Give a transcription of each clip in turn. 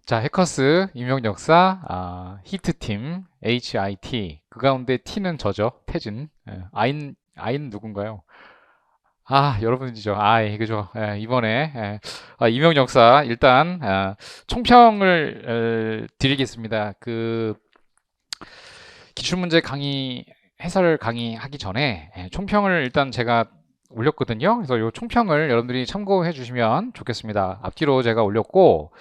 자, 해커스, 임용역사, 히트팀, HIT. 그 가운데 T는 저죠. 태진. I는 누군가요? 여러분이죠. 그죠. 이번에, 임용역사, 일단, 총평을 드리겠습니다. 기출문제 강의, 해설 강의 하기 전에, 총평을 일단 제가 올렸거든요. 그래서 이 총평을 여러분들이 참고해 주시면 좋겠습니다. 앞뒤로 제가 올렸고,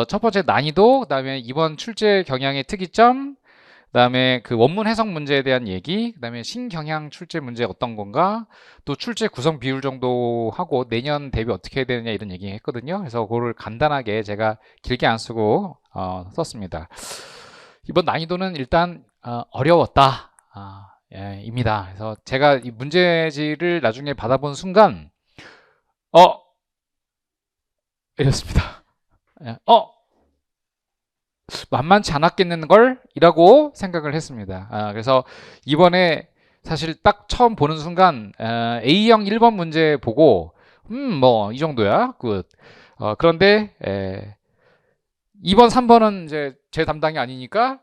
첫 번째 난이도, 그다음에 이번 출제 경향의 특이점, 그다음에 그 원문 해석 문제에 대한 얘기, 그다음에 신경향 출제 문제 어떤 건가, 또 출제 구성 비율 정도 하고 내년 대비 어떻게 해야 되느냐 이런 얘기 했거든요. 그래서 그거를 간단하게 제가 길게 안 쓰고 썼습니다. 이번 난이도는 일단 어려웠다. 입니다. 그래서 제가 이 문제지를 나중에 받아본 순간 어 이랬습니다. 만만치 않았겠는 걸? 이라고 생각을 했습니다. 그래서 이번에 사실 딱 처음 보는 순간 A형 1번 문제 보고 뭐 이 정도야. 굿. 그런데 2번, 3번은 이제 제 담당이 아니니까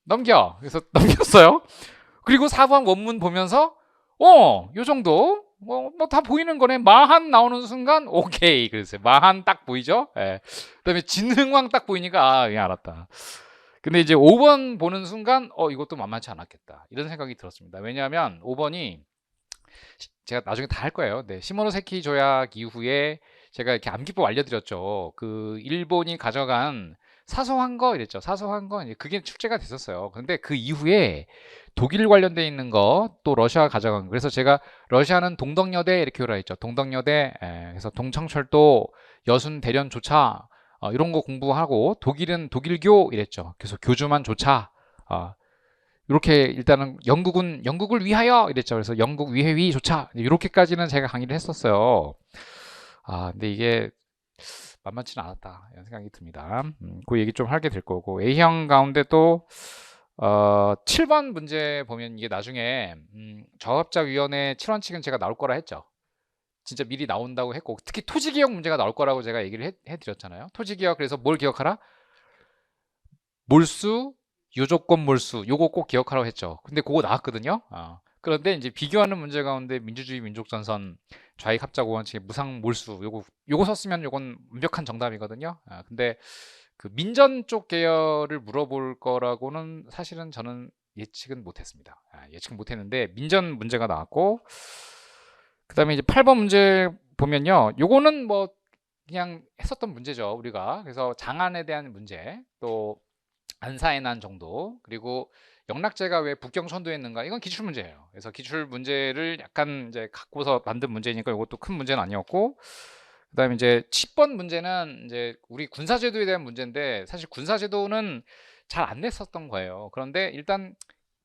넘겨. 그래서 넘겼어요. 그리고 4번 원문 보면서 요 정도 뭐 다 보이는 거네. 마한 나오는 순간 오케이 그랬어요. 마한 딱 보이죠? 예. 그다음에 진흥왕 딱 보이니까 그냥 알았다. 근데 이제 5번 보는 순간 이것도 만만치 않았겠다. 이런 생각이 들었습니다. 왜냐하면 5번이 제가 나중에 다 할 거예요. 네, 시모노세키 조약 이후에 제가 이렇게 암기법 알려드렸죠. 그 일본이 가져간 사소한 거 이랬죠. 사소한 거 이제 그게 출제가 됐었어요. 근데 그 이후에 독일 관련돼 있는 거 또 러시아 가져간 거. 그래서 제가 러시아는 동덕여대 이렇게 오라 했죠. 동덕여대 그래서 동청철도 여순 대련조차 이런 거 공부하고 독일은 독일교 이랬죠. 그래서 교주만 조차 이렇게 일단은 영국은 영국을 위하여 이랬죠. 그래서 영국 위해위 조차 이렇게까지는 제가 강의를 했었어요. 근데 이게 만만치는 않았다 이런 생각이 듭니다. 그 얘기 좀 하게 될 거고 A형 가운데 또 7번 문제 보면 이게 나중에 저합작위원회 7원칙은 제가 나올 거라 했죠. 진짜 미리 나온다고 했고 특히 토지개혁 문제가 나올 거라고 제가 얘기를 해드렸잖아요. 토지개혁 그래서 뭘 기억하라? 몰수, 요조건 몰수 요거 꼭 기억하라고 했죠. 근데 그거 나왔거든요. 그런데 이제 비교하는 문제 가운데 민주주의 민족전선 좌익 합작 오원칙 무상 몰수 요거 썼으면 요건 완벽한 정답이거든요. 근데 그 민전 쪽 계열을 물어볼 거라고는 사실은 저는 예측은 못했습니다. 예측 못했는데 민전 문제가 나왔고 그다음에 이제 8번 문제 보면요. 요거는 뭐 그냥 했었던 문제죠 우리가. 그래서 장안에 대한 문제 또 안사의 난 정도 그리고 영락제가 왜 북경 선도했는가 이건 기출 문제예요. 그래서 기출 문제를 약간 이제 갖고서 만든 문제니까 이것도 큰 문제는 아니었고 그다음에 이제 10번 문제는 이제 우리 군사제도에 대한 문제인데 사실 군사제도는 잘 안 냈었던 거예요. 그런데 일단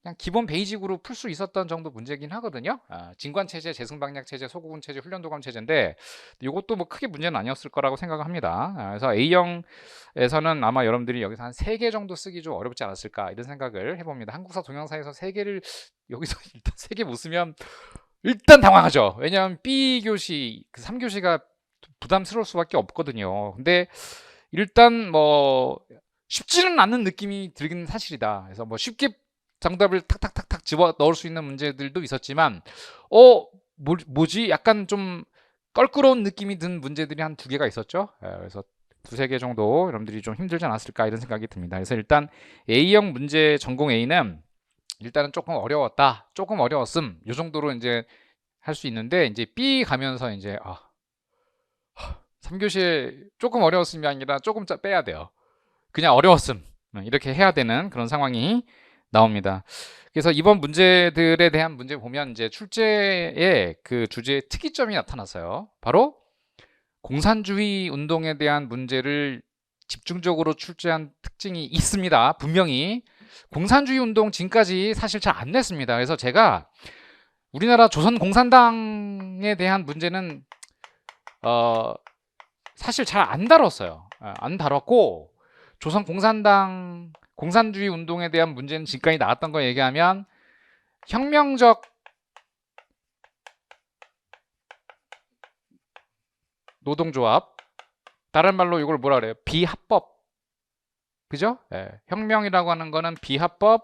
그냥 기본 베이직으로 풀 수 있었던 정도 문제긴 하거든요. 진관체제, 재승방약체제, 소구군체제, 훈련도감체제인데 이것도 뭐 크게 문제는 아니었을 거라고 생각합니다. 그래서 A형에서는 아마 여러분들이 여기서 한 3개 정도 쓰기 좀 어렵지 않았을까 이런 생각을 해봅니다. 한국사 동영사에서 3개를 여기서 일단 3개 못 쓰면 일단 당황하죠. 왜냐하면 B교시, 그 3교시가 부담스러울 수밖에 없거든요. 근데 일단 뭐 쉽지는 않은 느낌이 들긴 사실이다. 그래서 뭐 쉽게 정답을 탁탁탁탁 집어 넣을 수 있는 문제들도 있었지만 뭐지? 약간 좀 껄끄러운 느낌이 든 문제들이 한 2개가 있었죠. 그래서 2~3개 정도 여러분들이 좀 힘들지 않았을까 이런 생각이 듭니다. 그래서 일단 A형 문제 전공 A는 일단은 조금 어려웠다. 조금 어려웠음. 요 정도로 이제 할 수 있는데 이제 B 가면서 이제 3교시에 조금 어려웠음이 아니라 조금 빼야 돼요. 그냥 어려웠음. 이렇게 해야 되는 그런 상황이 나옵니다. 그래서 이번 문제들에 대한 문제 보면 이제 출제에 그 주제의 특이점이 나타났어요. 바로 공산주의 운동에 대한 문제를 집중적으로 출제한 특징이 있습니다. 분명히 공산주의 운동 지금까지 사실 잘 안 냈습니다. 그래서 제가 우리나라 조선 공산당에 대한 문제는 사실 잘 안 다뤘어요. 안 다뤘고 조선 공산당 공산주의 운동에 대한 문제는 지금까지 나왔던 거 얘기하면 혁명적 노동조합 다른 말로 이걸 뭐라 그래요? 비합법. 그죠? 예. 혁명이라고 하는 거는 비합법.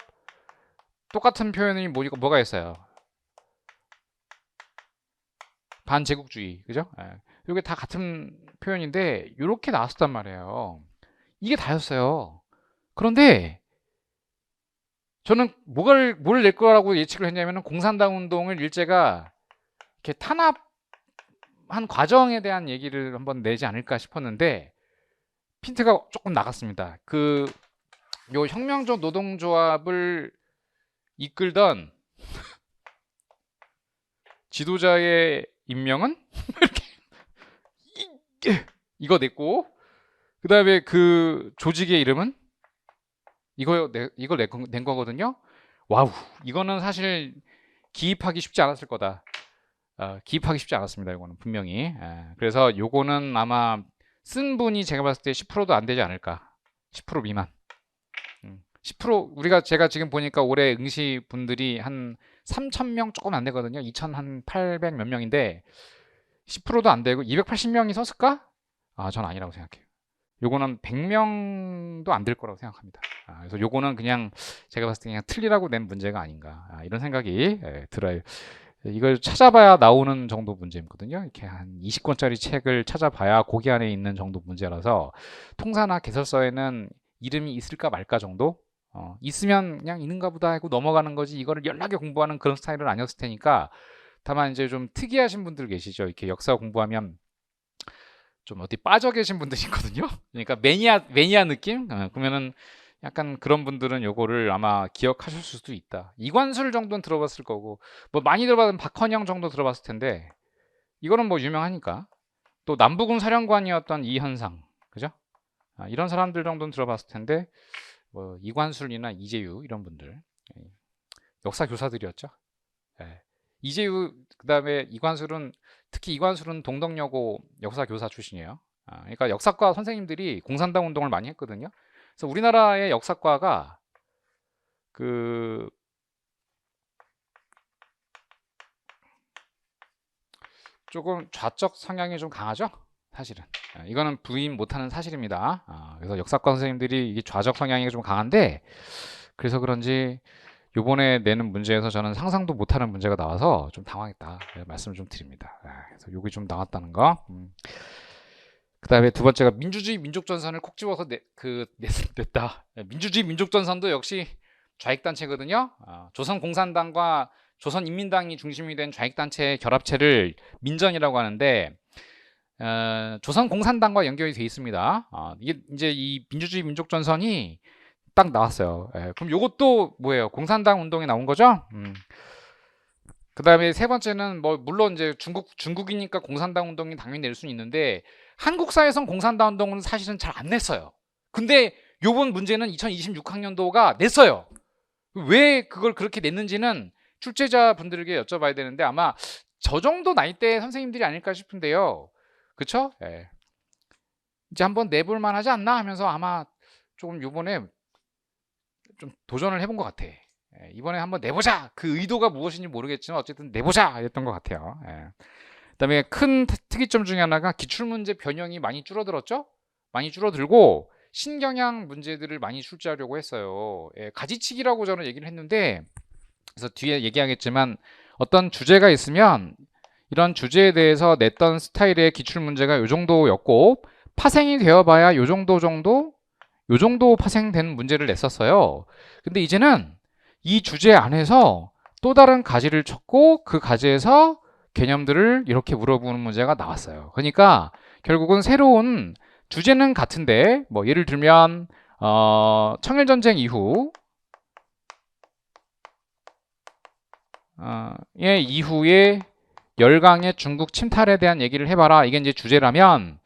똑같은 표현이 뭐가 있어요? 반제국주의. 그죠? 예. 이게 다 같은 표현인데 이렇게 나왔었단 말이에요. 이게 다였어요. 그런데 저는 뭘 낼 거라고 예측을 했냐면은 공산당 운동을 일제가 이렇게 탄압한 과정에 대한 얘기를 한번 내지 않을까 싶었는데 핀트가 조금 나갔습니다. 요 혁명적 노동조합을 이끌던 지도자의 임명은 이렇게 이거 냈고 그 다음에 그 조직의 이름은 이걸 낸 거거든요. 와우, 이거는 사실 기입하기 쉽지 않았을 거다. 기입하기 쉽지 않았습니다. 이거는 분명히. 그래서 요거는 아마 쓴 분이 제가 봤을 때 10%도 안 되지 않을까. 10% 미만. 10% 제가 지금 보니까 올해 응시 분들이 한 3,000명 조금 안 되거든요. 2,800 몇 명인데 10%도 안 되고 280명이 썼을까? 전 아니라고 생각해요. 요거는 100명도 안 될 거라고 생각합니다. 그래서 요거는 그냥 제가 봤을 때 그냥 틀리라고 낸 문제가 아닌가 이런 생각이 들어요. 이걸 찾아봐야 나오는 정도 문제거든요. 이렇게 한 20권짜리 책을 찾아봐야 거기 안에 있는 정도 문제라서 통사나 개설서에는 이름이 있을까 말까 정도? 있으면 그냥 있는가 보다 하고 넘어가는 거지 이거를 연락에 공부하는 그런 스타일은 아니었을 테니까 다만 이제 좀 특이하신 분들 계시죠. 이렇게 역사 공부하면 좀 어디 빠져 계신 분들이 있거든요. 그러니까 매니아 느낌? 그러면은 약간 그런 분들은 요거를 아마 기억하실 수도 있다. 이관술 정도는 들어봤을 거고 뭐 많이 들어봤던 박헌영 정도 들어봤을 텐데 이거는 뭐 유명하니까 또 남부군 사령관이었던 이현상 그죠? 이런 사람들 정도는 들어봤을 텐데 뭐 이관술이나 이재유 이런 분들 역사 교사들이었죠. 예. 이재유 그다음에 특히 이관술은 동덕여고 역사 교사 출신이에요. 그러니까 역사과 선생님들이 공산당 운동을 많이 했거든요. 그래서 우리나라의 역사과가 조금 좌적 성향이 좀 강하죠. 사실은 이거는 부인 못하는 사실입니다. 그래서 역사과 선생님들이 이게 좌적 성향이 좀 강한데 그래서 그런지 요번에 내는 문제에서 저는 상상도 못하는 문제가 나와서 좀 당황했다 말씀을 좀 드립니다. 그래서 요게 좀 나왔다는 거. 그 다음에 두 번째가 민주주의 민족전선을 콕 집어서 냈다. 민주주의 민족전선도 역시 좌익단체거든요. 조선공산당과 조선인민당이 중심이 된 좌익단체 결합체를 민전이라고 하는데 조선공산당과 연결이 돼 있습니다. 이게 이제 이 민주주의 민족전선이 딱 나왔어요. 그럼 요것도 뭐예요? 공산당 운동에 나온 거죠? 그 다음에 세 번째는 뭐 물론 이제 중국이니까 공산당 운동이 당연히 낼 수는 있는데 한국사에선 공산당 운동은 사실은 잘 안 냈어요. 근데 요번 문제는 2026학년도가 냈어요. 왜 그걸 그렇게 냈는지는 출제자 분들에게 여쭤봐야 되는데 아마 저 정도 나이대 선생님들이 아닐까 싶은데요. 그쵸? 이제 한번 내볼 만하지 않나 하면서 아마 조금 요번에 좀 도전을 해본 것 같아. 이번에 한번 내보자. 그 의도가 무엇인지 모르겠지만 어쨌든 내보자 했던 것 같아요. 그다음에 큰 특이점 중에 하나가 기출문제 변형이 많이 줄어들었죠. 많이 줄어들고 신경향 문제들을 많이 출제하려고 했어요. 가지치기라고 저는 얘기를 했는데 그래서 뒤에 얘기하겠지만 어떤 주제가 있으면 이런 주제에 대해서 냈던 스타일의 기출문제가 요 정도였고 파생이 되어봐야 요 정도 파생된 문제를 냈었어요. 근데 이제는 이 주제 안에서 또 다른 가지를 쳤고 그 가지에서 개념들을 이렇게 물어보는 문제가 나왔어요. 그러니까 결국은 새로운 주제는 같은데 뭐 예를 들면 청일전쟁 이후 이후에 열강의 중국 침탈에 대한 얘기를 해봐라. 이게 이제 주제라면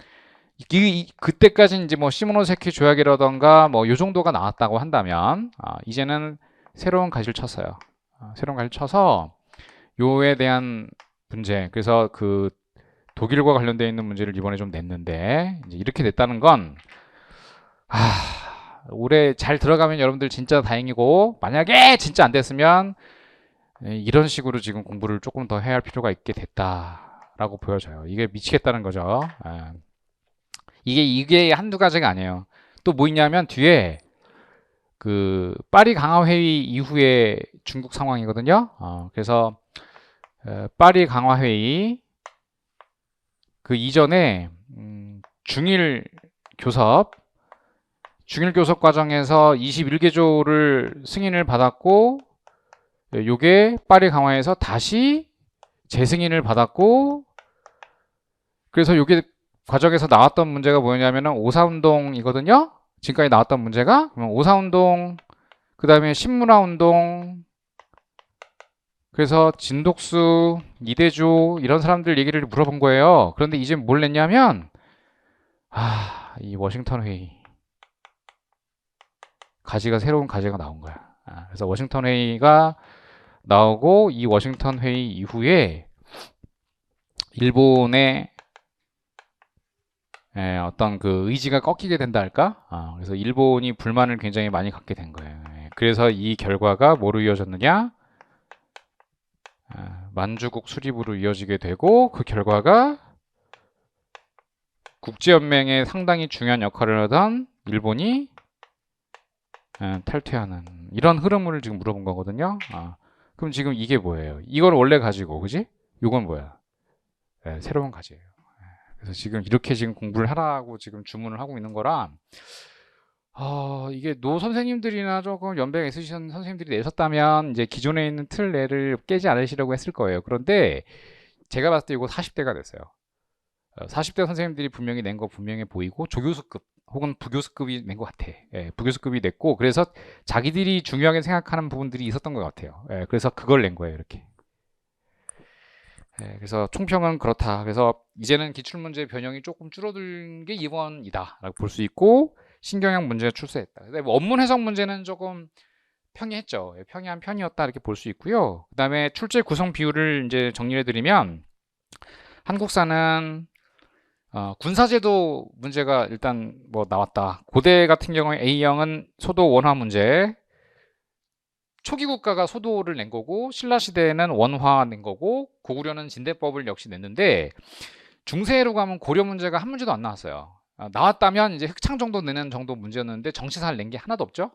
그때까지 이제 뭐 시모노세키 조약이라던가 뭐 요 정도가 나왔다고 한다면 이제는 새로운 가지를 쳤어요. 새로운 가지를 쳐서 요에 대한 문제. 그래서 그 독일과 관련되어 있는 문제를 이번에 좀 냈는데 이제 이렇게 됐다는 건 올해 잘 들어가면 여러분들 진짜 다행이고 만약에 진짜 안 됐으면 이런 식으로 지금 공부를 조금 더 해야 할 필요가 있게 됐다라고 보여져요. 이게 미치겠다는 거죠. 이게 한두 가지가 아니에요. 또 뭐 있냐면 뒤에 그 파리 강화 회의 이후에 중국 상황이거든요. 그래서 파리 강화 회의 그 이전에 중일 교섭 과정에서 21개조를 승인을 받았고 요게 파리 강화에서 다시 재승인을 받았고 그래서 요게 과정에서 나왔던 문제가 뭐냐면은 오사운동이거든요. 지금까지 나왔던 문제가 그러면 오사운동 그 다음에 신문화운동 그래서 진독수, 이대조 이런 사람들 얘기를 물어본 거예요. 그런데 이제 뭘 냈냐면 이 워싱턴 회의 새로운 가지가 나온 거야. 그래서 워싱턴 회의가 나오고 이 워싱턴 회의 이후에 일본의 어떤 그 의지가 꺾이게 된다 할까? 그래서 일본이 불만을 굉장히 많이 갖게 된 거예요. 그래서 이 결과가 뭐로 이어졌느냐? 만주국 수립으로 이어지게 되고 그 결과가 국제연맹에 상당히 중요한 역할을 하던 일본이 탈퇴하는 이런 흐름을 지금 물어본 거거든요. 그럼 지금 이게 뭐예요? 이걸 원래 가지고 그지? 이건 뭐야? 새로운 가지예요. 그래서 지금 이렇게 지금 공부를 하라고 지금 주문을 하고 있는 거라 이게 노 선생님들이나 조금 연배가 있으신 선생님들이 내셨다면 이제 기존에 있는 틀 내를 깨지 않으시려고 했을 거예요. 그런데 제가 봤을 때 이거 40대가 됐어요. 40대 선생님들이 분명히 낸 거 분명히 보이고 조교수급 혹은 부교수급이 낸 것 같아. 부교수급이 냈고 그래서 자기들이 중요하게 생각하는 부분들이 있었던 것 같아요. 그래서 그걸 낸 거예요. 이렇게. 그래서 총평은 그렇다. 그래서 이제는 기출문제 변형이 조금 줄어든 게 이번이다 라고 볼 수 있고 신경형 문제가 출세했다. 원문 해석 문제는 조금 평이했죠. 평이한 편이었다 이렇게 볼 수 있고요. 그 다음에 출제 구성 비율을 이제 정리해 드리면 한국사는 군사제도 문제가 일단 뭐 나왔다. 고대 같은 경우에 A형은 소도 원화 문제, 초기 국가가 소도를 낸 거고 신라시대에는 원화 낸 거고 고구려는 진대법을 역시 냈는데 중세로 가면 고려 문제가 한 문제도 안 나왔어요. 나왔다면 이제 흑창 정도 내는 정도 문제였는데 정치사를 낸 게 하나도 없죠.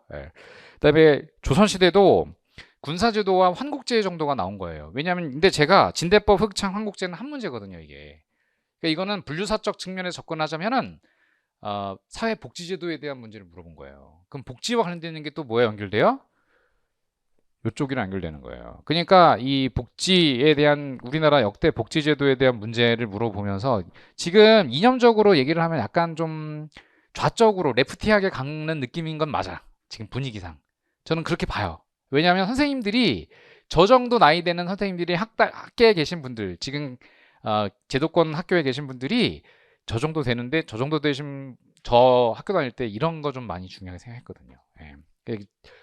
그다음에 조선시대도 군사제도와 환국제 정도가 나온 거예요. 왜냐하면 근데 제가 진대법, 흑창, 환국제는 한 문제거든요. 이게 그러니까 이거는 분류사적 측면에 접근하자면은 사회복지제도에 대한 문제를 물어본 거예요. 그럼 복지와 관련되는 게 또 뭐에 연결돼요? 이쪽이랑 연결되는 거예요. 그러니까 이 복지에 대한 우리나라 역대 복지제도에 대한 문제를 물어보면서 지금 이념적으로 얘기를 하면 약간 좀 좌쪽으로 레프티하게 가는 느낌인 건 맞아. 지금 분위기상. 저는 그렇게 봐요. 왜냐하면 선생님들이 저 정도 나이 되는 선생님들이 학계에 계신 분들 지금 제도권 학교에 계신 분들이 저 정도 되는데 저 정도 되신 저 학교 다닐 때 이런 거 좀 많이 중요하게 생각했거든요.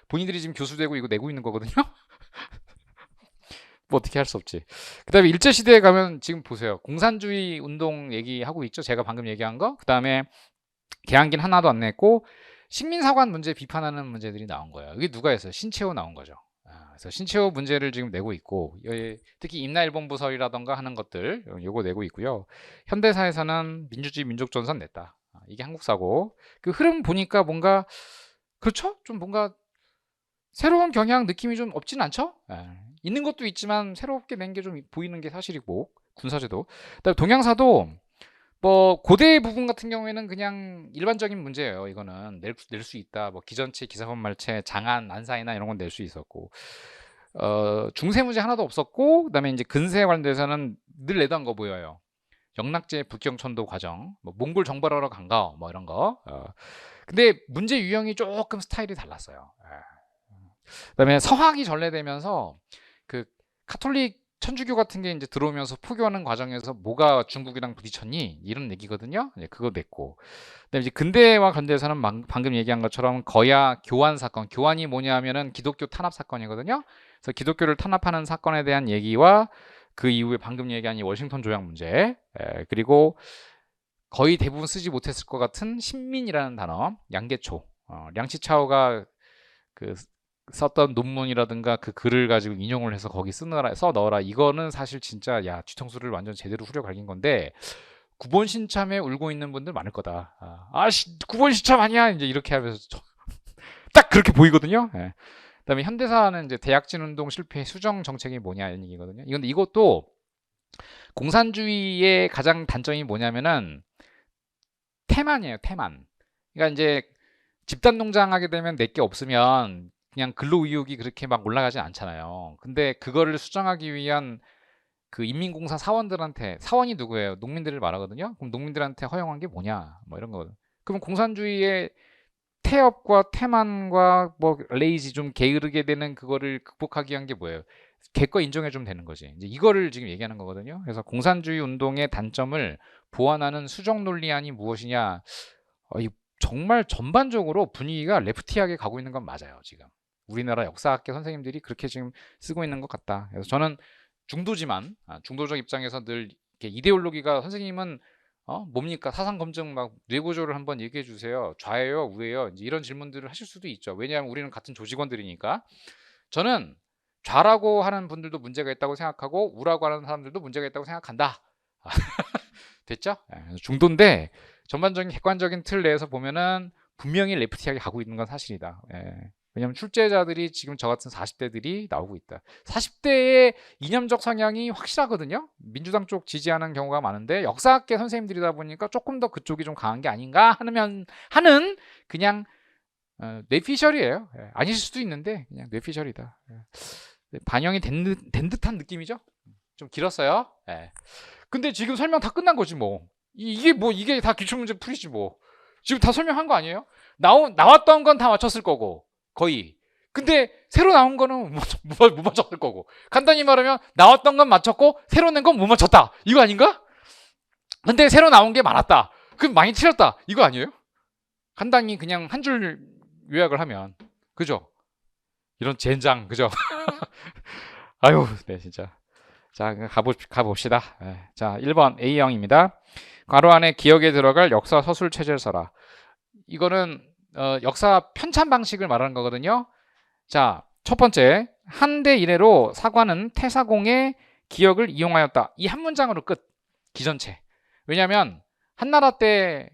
본인들이 지금 교수 되고 이거 내고 있는 거거든요. 뭐 어떻게 할 수 없지. 그다음에 일제 시대에 가면 지금 보세요. 공산주의 운동 얘기하고 있죠. 제가 방금 얘기한 거. 그다음에 개항기는 하나도 안 냈고 식민사관 문제 비판하는 문제들이 나온 거예요. 이게 누가 했어요? 신채호 나온 거죠. 그래서 신채호 문제를 지금 내고 있고 특히 임나일본부설이라던가 하는 것들 요거 내고 있고요. 현대사에서는 민주주의 민족전선 냈다. 이게 한국사고 그 흐름 보니까 뭔가 그렇죠? 좀 뭔가 새로운 경향 느낌이 좀 없진 않죠? 있는 것도 있지만 새롭게 낸 게 좀 보이는 게 사실이고 군사제도. 그다음에 동양사도 뭐 고대 부분 같은 경우에는 그냥 일반적인 문제예요. 이거는 낼 수 있다. 뭐 기전체, 기사본말체, 장안, 난사이나 이런 건 낼 수 있었고 중세 문제 하나도 없었고 그다음에 이제 근세에 관련돼서는 늘 내던 거 보여요. 영락제 북경천도 과정, 뭐 몽골 정벌하러 간가 뭐 이런 거. 근데 문제 유형이 조금 스타일이 달랐어요. 그다음에 서학이 전래되면서 그 카톨릭 천주교 같은 게 이제 들어오면서 포교하는 과정에서 뭐가 중국이랑 부딪혔니 이런 얘기거든요. 그거 냈고. 그다음에 이제 근대와 관련돼서는 방금 얘기한 것처럼 거야 교환 사건. 교환이 뭐냐면은 기독교 탄압 사건이거든요. 그래서 기독교를 탄압하는 사건에 대한 얘기와 그 이후에 방금 얘기한 이 워싱턴 조약 문제 그리고 거의 대부분 쓰지 못했을 것 같은 신민이라는 단어 양계초 량치차오가 그 썼던 논문이라든가 그 글을 가지고 인용을 해서 거기 써 넣어라 이거는 사실 진짜 야 뒤통수를 완전 제대로 후려 갈긴 건데 9번 신참에 울고 있는 분들 많을 거다. 9번 신참 아니야. 이제 이렇게 하면서 딱 그렇게 보이거든요. 예. 그다음에 현대사는 이제 대약진 운동 실패 수정 정책이 뭐냐 이런 얘기거든요. 이건데 이것도 공산주의의 가장 단점이 뭐냐면은 태만이에요. 태만. 그러니까 이제 집단 농장하게 되면 내게 없으면 그냥 근로의욕이 그렇게 막 올라가진 않잖아요. 근데 그거를 수정하기 위한 그 인민공사 사원들한테, 사원이 누구예요? 농민들을 말하거든요. 그럼 농민들한테 허용한 게 뭐냐? 뭐 이런 거거든. 그럼 공산주의의 태업과 태만과 뭐 레이지 좀 게으르게 되는 그거를 극복하기 위한 게 뭐예요? 개거 인정해 주면 되는 거지. 이제 이거를 지금 얘기하는 거거든요. 그래서 공산주의 운동의 단점을 보완하는 수정 논리안이 무엇이냐? 이 정말 전반적으로 분위기가 레프티하게 가고 있는 건 맞아요. 지금 우리나라 역사학계 선생님들이 그렇게 지금 쓰고 있는 것 같다. 그래서 저는 중도지만 중도적 입장에서 늘 이렇게 이데올로기가 선생님은 뭡니까? 사상 검증 막 뇌구조를 한번 얘기해 주세요. 좌예요, 우예요? 이제 이런 질문들을 하실 수도 있죠. 왜냐하면 우리는 같은 조직원들이니까. 저는 좌라고 하는 분들도 문제가 있다고 생각하고 우라고 하는 사람들도 문제가 있다고 생각한다. 됐죠? 중도인데 전반적인 객관적인 틀 내에서 보면은 분명히 레프티하게 가고 있는 건 사실이다. 왜냐하면 출제자들이 지금 저 같은 40대들이 나오고 있다. 40대의 이념적 성향이 확실하거든요. 민주당 쪽 지지하는 경우가 많은데 역사학계 선생님들이다 보니까 조금 더 그쪽이 좀 강한 게 아닌가 하는 그냥 뇌피셜이에요. 아닐 수도 있는데 그냥 뇌피셜이다. 반영이 된 듯한 느낌이죠. 좀 길었어요. 근데 지금 설명 다 끝난 거지 뭐. 이게 다 기출문제 풀이지 뭐. 지금 다 설명한 거 아니에요? 나왔던 건 다 맞췄을 거고 거의. 근데 새로 나온 거는 못 맞췄을 거고. 간단히 말하면 나왔던 건 맞췄고 새로 낸 건 못 맞췄다. 이거 아닌가? 근데 새로 나온 게 많았다. 그럼 많이 틀렸다. 이거 아니에요? 간단히 그냥 한 줄 요약을 하면. 그죠? 이런 젠장. 그죠? 아유, 네, 진짜. 자, 가봅시다. 자, 1번 A형입니다. 괄호 안에 기억에 들어갈 역사 서술 체제를 써라. 이거는 역사 편찬 방식을 말하는 거거든요. 자, 첫 번째, 한대 이래로 사관은 태사공의 기억을 이용하였다. 이 한 문장으로 끝. 기전체. 왜냐하면 한나라 때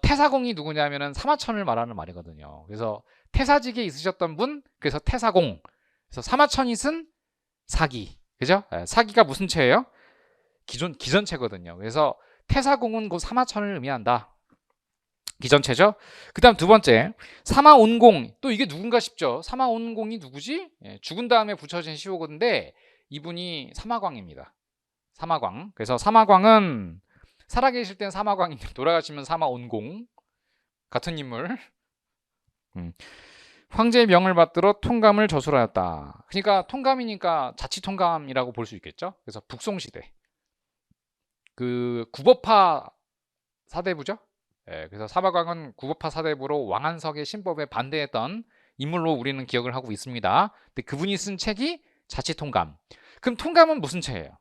태사공이 누구냐면은 사마천을 말하는 말이거든요. 그래서 태사직에 있으셨던 분, 그래서 태사공. 그래서 사마천이 쓴 사기. 그죠? 사기가 무슨 체예요? 기전체거든요. 그래서 태사공은 곧 사마천을 의미한다. 기전체죠. 그 다음 두 번째, 사마온공. 또 이게 누군가 싶죠. 사마온공이 누구지? 죽은 다음에 붙여진 시호인데 이분이 사마광입니다. 사마광. 그래서 사마광은 살아계실 땐 사마광인데 돌아가시면 사마온공. 같은 인물. 황제의 명을 받들어 통감을 저술하였다. 그러니까 통감이니까 자치통감이라고 볼 수 있겠죠. 그래서 북송시대 그 구법파 사대부죠. 그래서 사마광은 구법파 사대부로 왕한석의 신법에 반대했던 인물로 우리는 기억을 하고 있습니다. 근데 그분이 쓴 책이 자치통감. 그럼 통감은 무슨 체예요?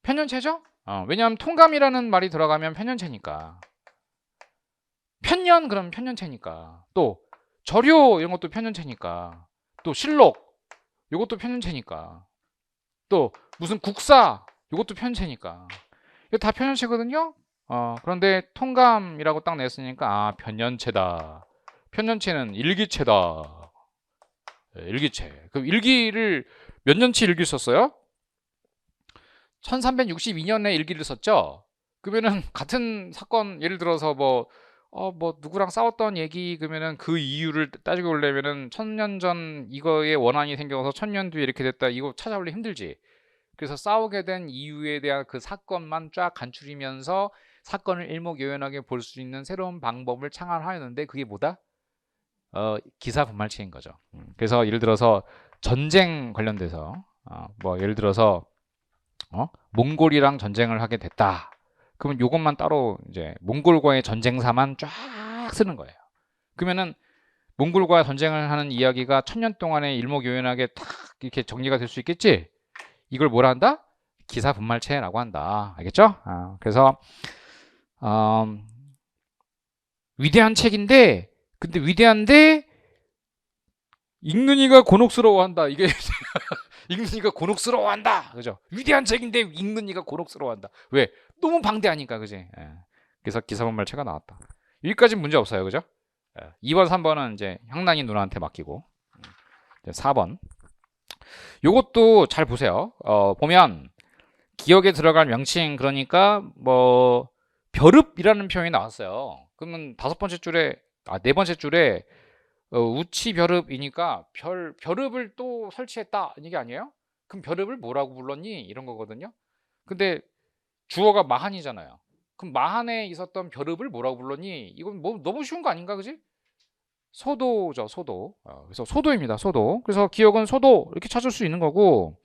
편년체죠? 왜냐하면 통감이라는 말이 들어가면 편년체니까. 편년 그럼 편년체니까. 또 절요 이런 것도 편년체니까. 또 실록 이것도 편년체니까. 또 무슨 국사 이것도 편년체니까. 이거 다 편년체거든요. 그런데 통감이라고 딱 냈으니까 편년체다. 편년체는 일기체다. 일기체. 그럼 일기를 몇 년치 일기 썼어요? 1362년에 일기를 썼죠. 그러면은 같은 사건 예를 들어서 뭐 누구랑 싸웠던 얘기 그러면은 그 이유를 따지고 보려면은 1000년 전 이거에 원한이 생겨서 1000년 뒤에 이렇게 됐다. 이거 찾아오기 힘들지. 그래서 싸우게 된 이유에 대한 그 사건만 쫙 간추리면서 사건을 일목요연하게 볼 수 있는 새로운 방법을 창안하였는데 그게 뭐다? 기사 분말체인 거죠. 그래서 예를 들어서 전쟁 관련돼서 뭐 예를 들어서 몽골이랑 전쟁을 하게 됐다. 그러면 요것만 따로 이제 몽골과의 전쟁사만 쫙 쓰는 거예요. 그러면은 몽골과 전쟁을 하는 이야기가 1000년 동안에 일목요연하게 탁 이렇게 정리가 될 수 있겠지? 이걸 뭐라 한다? 기사 분말체라고 한다. 알겠죠? 그래서 위대한 책인데 근데 위대한데 읽는 이가 곤혹스러워한다. 이게 읽는 이가 곤혹스러워한다. 그죠? 위대한 책인데 읽는 이가 곤혹스러워한다. 왜? 너무 방대하니까, 그지? 예. 그래서 기사본말 채가 나왔다. 여기까지 문제 없어요, 그죠? 2번, 3번은 이제 형난이 누나한테 맡기고. 4번. 요것도 잘 보세요. 보면 기억에 들어갈 명칭, 그러니까 뭐 벼릅이라는 표현이 나왔어요. 그러면 네 번째 줄에 우치 벼릅이니까 벼릅을 또 설치했다 이게 아니에요? 그럼 벼릅을 뭐라고 불렀니? 이런 거거든요. 근데 주어가 마한이잖아요. 그럼 마한에 있었던 벼릅을 뭐라고 불렀니? 이건 뭐 너무 쉬운 거 아닌가, 그지? 소도죠, 소도. 그래서 소도입니다, 소도. 그래서 기억은 소도 이렇게 찾을 수 있는 거고,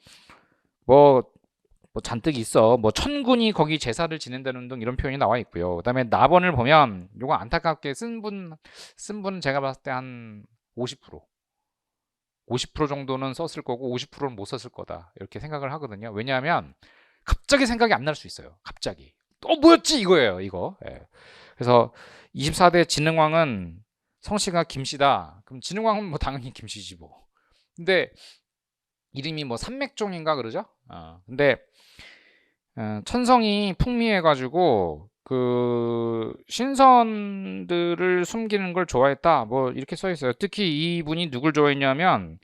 뭐, 뭐 잔뜩 있어. 뭐 천군이 거기 제사를 지낸다는 등 이런 표현이 나와 있고요. 그다음에 나번을 보면 요거 안타깝게 쓴 분은 제가 봤을 때 한 50%, 50% 정도는 썼을 거고 50%는 못 썼을 거다 이렇게 생각을 하거든요. 왜냐하면 갑자기 생각이 안 날 수 있어요. 갑자기. 뭐였지 이거예요, 이거. 예. 그래서 24대 진흥왕은 성씨가 김씨다. 그럼 진흥왕은 뭐 당연히 김씨지 뭐. 근데 이름이 뭐 삼맥종인가 그러죠? 근데 천성이 풍미해가지고 그 신선들을 숨기는 걸 좋아했다. 뭐 이렇게 써 있어요. 특히 이분이 누굴 좋아했냐면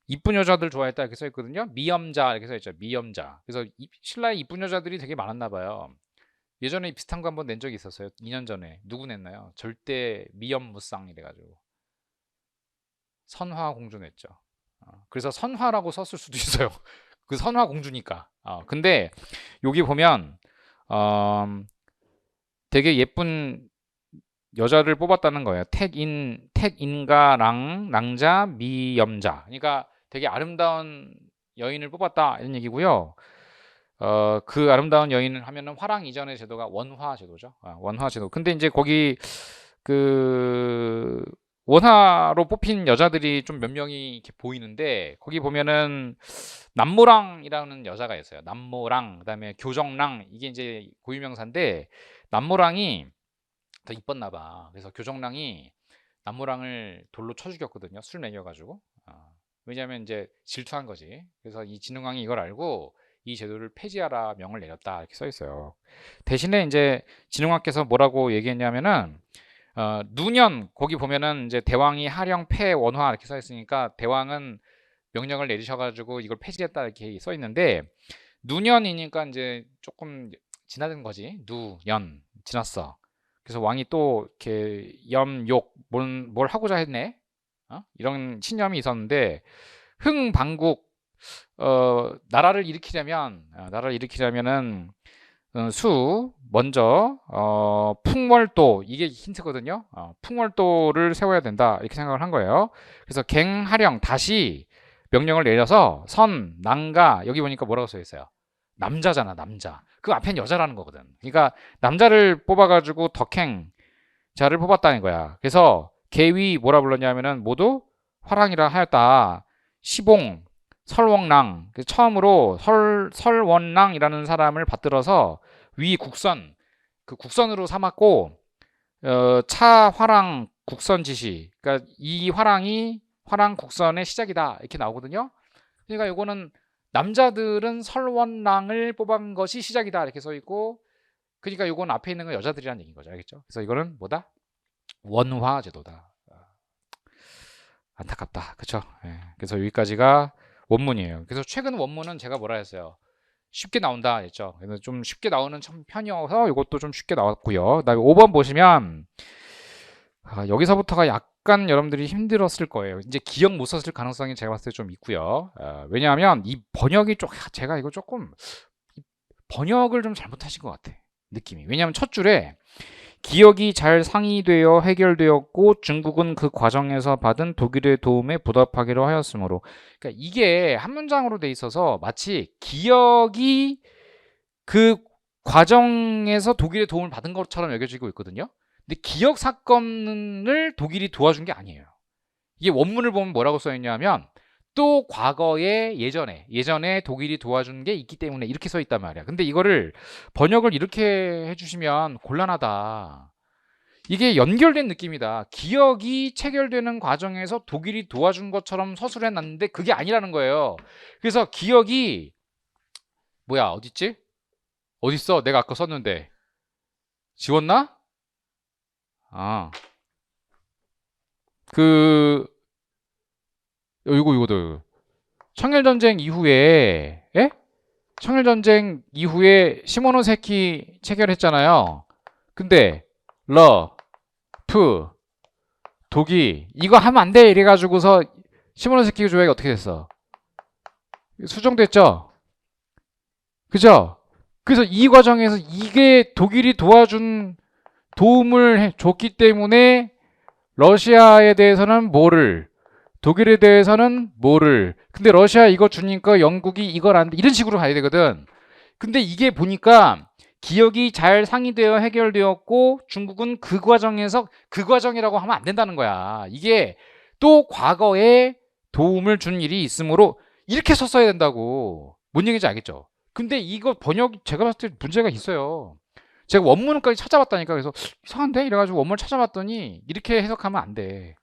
이쁜 여자들 좋아했다 이렇게 써 있거든요. 미염자 이렇게 써 있죠. 미염자. 그래서 신라에 이쁜 여자들이 되게 많았나 봐요. 예전에 비슷한 거 한번 낸 적이 있었어요. 2년 전에. 누구 냈나요? 절대 미염무쌍 이래가지고 선화 공주 냈죠. 그래서 선화라고 썼을 수도 있어요. 그 선화 공주니까. 근데 여기 보면 되게 예쁜 여자를 뽑았다는 거예요. 택인가랑 랑자 미염자. 그러니까 되게 아름다운 여인을 뽑았다 이런 얘기고요. 그 아름다운 여인을 하면은 화랑 이전의 제도가 원화 제도죠. 원화 제도. 근데 이제 거기 그 원화로 뽑힌 여자들이 좀 몇 명이 이렇게 보이는데 거기 보면은 남모랑이라는 여자가 있어요. 남모랑, 그다음에 교정랑 이게 이제 고유명사인데 남모랑이 더 이뻤나 봐. 그래서 교정랑이 남모랑을 돌로 쳐 죽였거든요. 술 먹여가지고. 왜냐하면 이제 질투한 거지. 그래서 이 진흥왕이 이걸 알고 이 제도를 폐지하라 명을 내렸다 이렇게 써 있어요. 대신에 이제 진흥왕께서 뭐라고 얘기했냐면은 누년 거기 보면은 이제 대왕이 하령 폐 원화 이렇게 써 있으니까 대왕은 명령을 내리셔가지고 이걸 폐지했다 이렇게 써 있는데 누년이니까 이제 조금 지나든 거지. 누연 지났어. 그래서 왕이 또 이렇게 염욕 뭘 하고자 했네. 이런 신념이 있었는데 흥방국 나라를 일으키려면은 수 먼저 풍월도 이게 힌트거든요. 풍월도를 세워야 된다 이렇게 생각을 한 거예요. 그래서 갱하령 다시 명령을 내려서 선 난가 여기 보니까 뭐라고 써 있어요? 남자잖아, 남자. 그 앞엔 여자라는 거거든. 그러니까 남자를 뽑아가지고 덕행 자를 뽑았다는 거야. 그래서 계위 뭐라 불렀냐면은 모두 화랑이라 하였다. 시봉 설웡랑 처음으로 설원랑이라는 사람을 받들어서 위 국선 그 국선으로 삼았고 차 화랑 국선 지시 그러니까 이 화랑이 화랑 국선의 시작이다 이렇게 나오거든요. 그러니까 이거는 남자들은 설원랑을 뽑은 것이 시작이다 이렇게 써 있고 그러니까 이건 앞에 있는 건 여자들이라는 얘기인 거죠. 알겠죠? 그래서 이거는 뭐다? 원화 제도다. 안타깝다. 그렇죠? 그래서 여기까지가 원문이에요. 그래서 최근 원문은 제가 뭐라 했어요? 쉽게 나온다 했죠. 그래서 좀 쉽게 나오는 편이어서 이것도 좀 쉽게 나왔고요. 그다음에 5번 보시면 여기서부터가 약간 여러분들이 힘들었을 거예요. 이제 기억 못 썼을 가능성이 제가 봤을 때 좀 있고요. 왜냐하면 이 번역이 제가 이거 조금 번역을 좀 잘못하신 것 같아. 느낌이. 왜냐하면 첫 줄에 기억이 잘 상의되어 해결되었고 중국은 그 과정에서 받은 독일의 도움에 보답하기로 하였으므로 그러니까 이게 한 문장으로 돼 있어서 마치 기억이 그 과정에서 독일의 도움을 받은 것처럼 여겨지고 있거든요. 근데 기억 사건을 독일이 도와준 게 아니에요. 이게 원문을 보면 뭐라고 써 있냐면 또 과거에 예전에 독일이 도와준 게 있기 때문에 이렇게 써 있단 말이야. 근데 이거를 번역을 이렇게 해주시면 곤란하다. 이게 연결된 느낌이다. 기억이 체결되는 과정에서 독일이 도와준 것처럼 서술해 놨는데 그게 아니라는 거예요. 그래서 기억이 뭐야 어딨지? 어딨어? 내가 아까 썼는데 지웠나? 아, 그 이거도 청일전쟁 이후에 에? 청일전쟁 이후에 시모노세키 체결했잖아요. 근데 러, 프, 독이 이거 하면 안 돼 이래가지고서 시모노세키 조약이 어떻게 됐어? 수정됐죠? 그죠? 그래서 이 과정에서 이게 독일이 도와준 도움을 줬기 때문에 러시아에 대해서는 뭐를 독일에 대해서는 뭐를 근데 러시아 이거 주니까 영국이 이걸 안 돼 이런 식으로 가야 되거든. 근데 이게 보니까 기억이 잘 상의되어 해결되었고 중국은 그 과정에서 그 과정이라고 하면 안 된다는 거야. 이게 또 과거에 도움을 준 일이 있으므로 이렇게 썼어야 된다고. 뭔 얘기인지 알겠죠? 근데 이거 번역 제가 봤을 때 문제가 있어요. 제가 원문까지 찾아봤다니까. 그래서 이상한데 이래가지고 원문을 찾아봤더니 이렇게 해석하면 안 돼.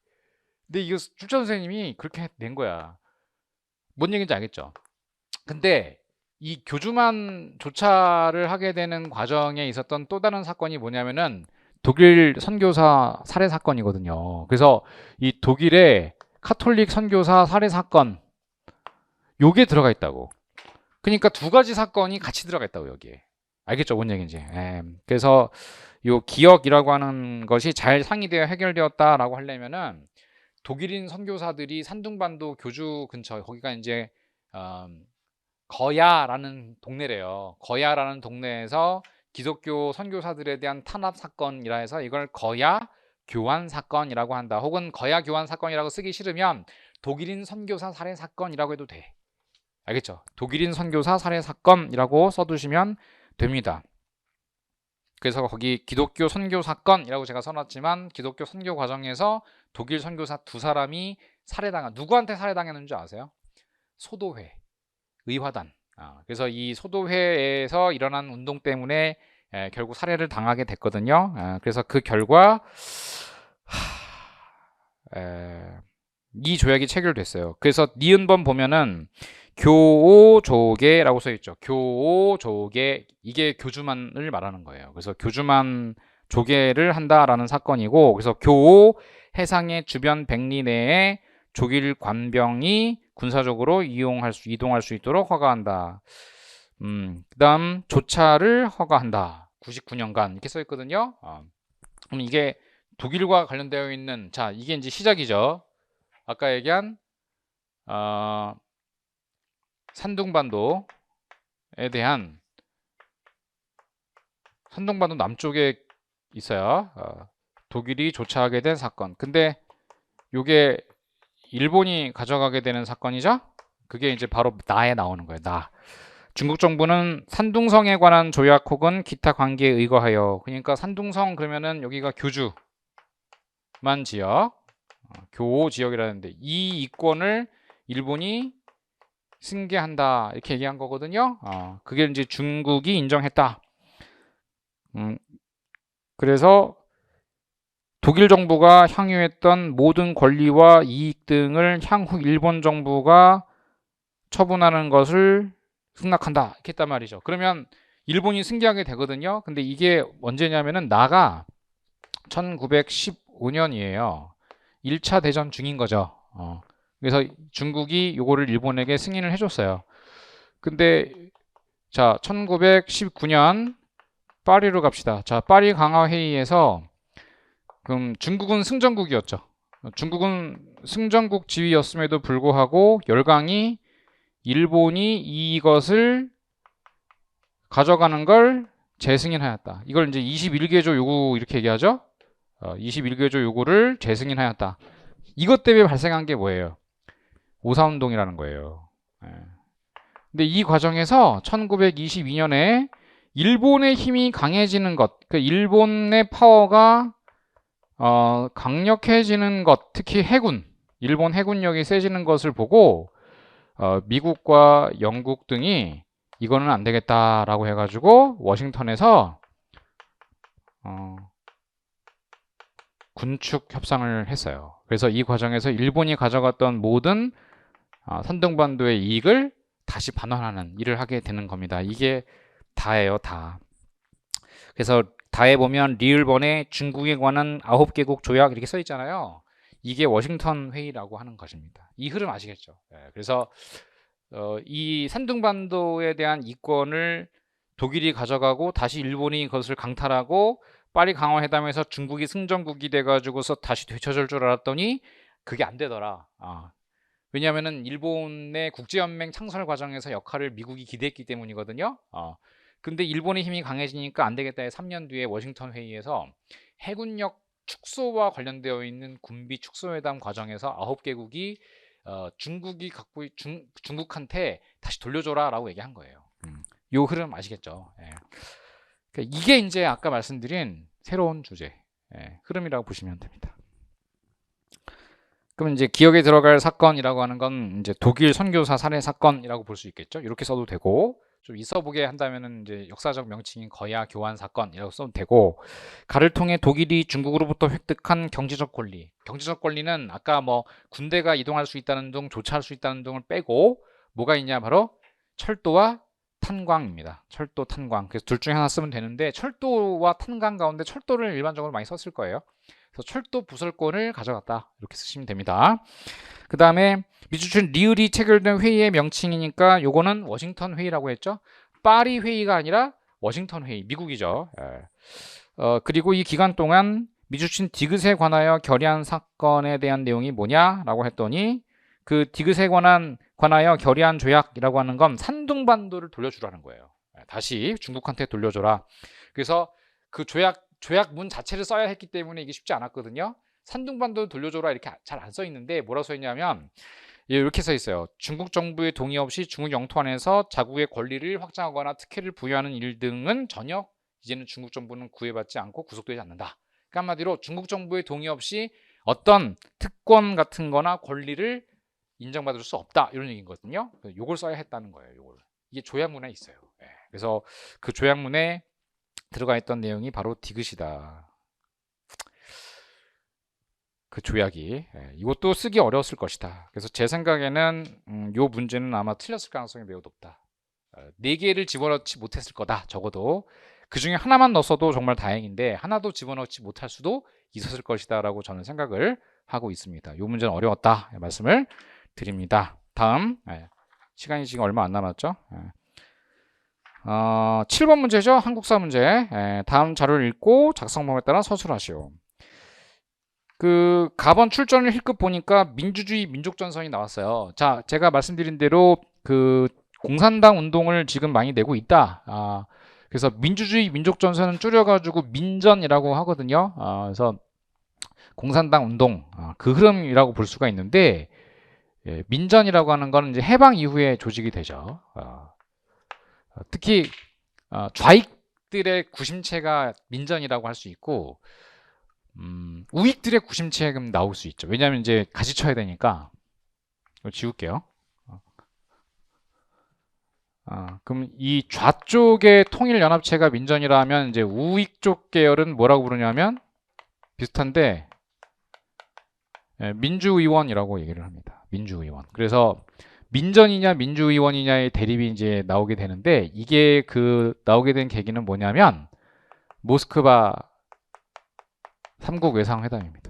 근데 이거 출처 선생님이 그렇게 낸 거야. 뭔 얘기인지 알겠죠? 근데 이 교주만 조차를 하게 되는 과정에 있었던 또 다른 사건이 뭐냐면은 독일 선교사 살해 사건이거든요. 그래서 이 독일의 카톨릭 선교사 살해 사건 요게 들어가 있다고. 그러니까 두 가지 사건이 같이 들어가 있다고 여기에. 알겠죠? 뭔 얘기인지. 그래서 요 기억이라고 하는 것이 잘 상의되어 해결되었다라고 하려면은 독일인 선교사들이 산둥반도 교주 근처 거기가 이제 거야라는 동네래요. 거야라는 동네에서 기독교 선교사들에 대한 탄압 사건이라 해서 이걸 거야 교환 사건이라고 한다. 혹은 거야 교환 사건이라고 쓰기 싫으면 독일인 선교사 살해 사건이라고 해도 돼. 알겠죠? 독일인 선교사 살해 사건이라고 써두시면 됩니다. 그래서 거기 기독교 선교 사건이라고 제가 써놨지만 기독교 선교 과정에서 독일 선교사 두 사람이 살해당한 누구한테 살해당했는지 아세요? 소도회 의화단. 그래서 이 소도회에서 일어난 운동 때문에 결국 살해를 당하게 됐거든요. 그래서 그 결과 이 조약이 체결됐어요. 그래서 니은번 보면은 교오조계라고 써 있죠. 교오조계 이게 교주만을 말하는 거예요. 그래서 교주만 조계를 한다라는 사건이고, 그래서 교오 해상의 주변 백리 내에 조길 관병이 군사적으로 이동할 수 있도록 허가한다. 그다음 조차를 허가한다. 99년간 이렇게 써 있거든요. 그럼 이게 독일과 관련되어 있는 자 이게 이제 시작이죠. 아까 얘기한 산둥반도에 대한 산둥반도 남쪽에 있어요. 독일이 조차하게 된 사건. 근데 이게 일본이 가져가게 되는 사건이죠. 그게 이제 바로 나에 나오는 거예요. 나. 중국 정부는 산둥성에 관한 조약 혹은 기타 관계에 의거하여 그러니까 산둥성 그러면은 여기가 교주만 지역 교오 지역이라는데 이 이권을 일본이 승계한다 이렇게 얘기한 거거든요. 그게 이제 중국이 인정했다. 그래서 독일 정부가 향유했던 모든 권리와 이익 등을 향후 일본 정부가 처분하는 것을 승낙한다 이렇게 했단 말이죠. 그러면 일본이 승계하게 되거든요. 근데 이게 언제냐면은 나가 1915년이에요. 1차 대전 중인 거죠. 그래서 중국이 요거를 일본에게 승인을 해줬어요. 근데 자 1919년 파리로 갑시다. 자 파리 강화 회의에서 그럼 중국은 승전국이었죠. 중국은 승전국 지위였음에도 불구하고 열강이 일본이 이것을 가져가는 걸 재승인하였다. 이걸 이제 21개조 요구 이렇게 얘기하죠. 21개조 요구를 재승인하였다. 이것 때문에 발생한 게 뭐예요? 오사운동이라는 거예요. 근데 이 과정에서 1922년에 일본의 힘이 강해지는 것, 그러니까 일본의 파워가 강력해지는 것, 특히 해군, 일본 해군력이 세지는 것을 보고 미국과 영국 등이 이거는 안 되겠다라고 해가지고 워싱턴에서 군축 협상을 했어요. 그래서 이 과정에서 일본이 가져갔던 모든 산둥반도의 이익을 다시 반환하는 일을 하게 되는 겁니다. 이게 다예요, 다. 그래서 다에 보면 리을번에 중국에 관한 9개국 조약 이렇게 써 있잖아요. 이게 워싱턴 회의라고 하는 것입니다. 이 흐름 아시겠죠? 그래서 이 산둥반도에 대한 이권을 독일이 가져가고 다시 일본이 그것을 강탈하고 파리 강화회담에서 중국이 승전국이 돼가지고서 다시 되찾을 줄 알았더니 그게 안 되더라. 왜냐하면은 일본의 국제연맹 창설 과정에서 역할을 미국이 기대했기 때문이거든요. 근데 일본의 힘이 강해지니까 안 되겠다 해 3년 뒤에 워싱턴 회의에서 해군력 축소와 관련되어 있는 군비 축소회담 과정에서 9개국이 중국이 갖고 중국한테 다시 돌려줘라라고 얘기한 거예요. 요 흐름 아시겠죠? 그러니까 이게 이제 아까 말씀드린 새로운 주제 흐름이라고 보시면 됩니다. 그럼 이제 기억에 들어갈 사건이라고 하는 건 이제 독일 선교사 살해 사건이라고 볼 수 있겠죠? 이렇게 써도 되고 좀 있어보게 한다면은 이제 역사적 명칭인 거야 교환 사건이라고 써도 되고 가를 통해 독일이 중국으로부터 획득한 경제적 권리. 경제적 권리는 아까 뭐 군대가 이동할 수 있다는 등 조차할 수 있다는 등을 빼고 뭐가 있냐 바로 철도와 탄광입니다. 철도, 탄광. 그래서 둘 중에 하나 쓰면 되는데 철도와 탄광 가운데 철도를 일반적으로 많이 썼을 거예요. 그래서 철도 부설권을 가져갔다 이렇게 쓰시면 됩니다. 그 다음에 미주춘 리을이 체결된 회의의 명칭이니까 요거는 워싱턴 회의라고 했죠. 파리 회의가 아니라 워싱턴 회의, 미국이죠. 그리고 이 기간 동안 미주춘 디귿에 관하여 결의한 사건에 대한 내용이 뭐냐라고 했더니 그 디귿에 관하여 결의한 조약이라고 하는 건 산둥반도를 돌려주라는 거예요. 다시 중국한테 돌려줘라. 그래서 그 조약문 자체를 써야 했기 때문에 이게 쉽지 않았거든요. 산둥반도를 돌려줘라 이렇게 잘 안 써 있는데 뭐라고 써 있냐면 이렇게 써 있어요. 중국 정부의 동의 없이 중국 영토 안에서 자국의 권리를 확장하거나 특혜를 부여하는 일 등은 전혀 이제는 중국 정부는 구애받지 않고 구속되지 않는다. 그러니까 한마디로 중국 정부의 동의 없이 어떤 특권 같은 거나 권리를 인정받을 수 없다 이런 얘기거든요. 요걸 써야 했다는 거예요. 요걸. 이게 조약문에 있어요. 그래서 그 조약문에 들어가 있던 내용이 바로 디귿이다. 그 조약이 이것도 쓰기 어려웠을 것이다. 그래서 제 생각에는 요 문제는 아마 틀렸을 가능성이 매우 높다. 4개를 집어넣지 못했을 거다. 적어도 그 중에 하나만 넣었어도 정말 다행인데 하나도 집어넣지 못할 수도 있었을 것이다 라고 저는 생각을 하고 있습니다. 요 문제는 어려웠다 말씀을 드립니다. 다음 시간이 지금 얼마 안 남았죠. 7번 문제죠. 한국사 문제. 다음 자료를 읽고 작성 방법에 따라 서술하시오. 그 가번 출전을 힐끗 보니까 민주주의 민족전선이 나왔어요. 자, 제가 말씀드린 대로 그 공산당 운동을 지금 많이 내고 있다. 그래서 민주주의 민족전선은 줄여가지고 민전이라고 하거든요. 그래서 공산당 운동 그 흐름이라고 볼 수가 있는데 민전이라고 하는 거는 이제 해방 이후에 조직이 되죠. 특히 좌익들의 구심체가 민전이라고 할 수 있고 우익들의 구심체가 나올 수 있죠. 왜냐하면 이제 같이 쳐야 되니까. 이거 지울게요. 그럼 이 좌쪽의 통일연합체가 민전이라 하면 이제 우익 쪽 계열은 뭐라고 부르냐면 비슷한데 민주의원이라고 얘기를 합니다. 민주의원. 그래서 민전이냐 민주의원이냐의 대립이 이제 나오게 되는데 이게 그 나오게 된 계기는 뭐냐면 모스크바 3국 외상회담입니다.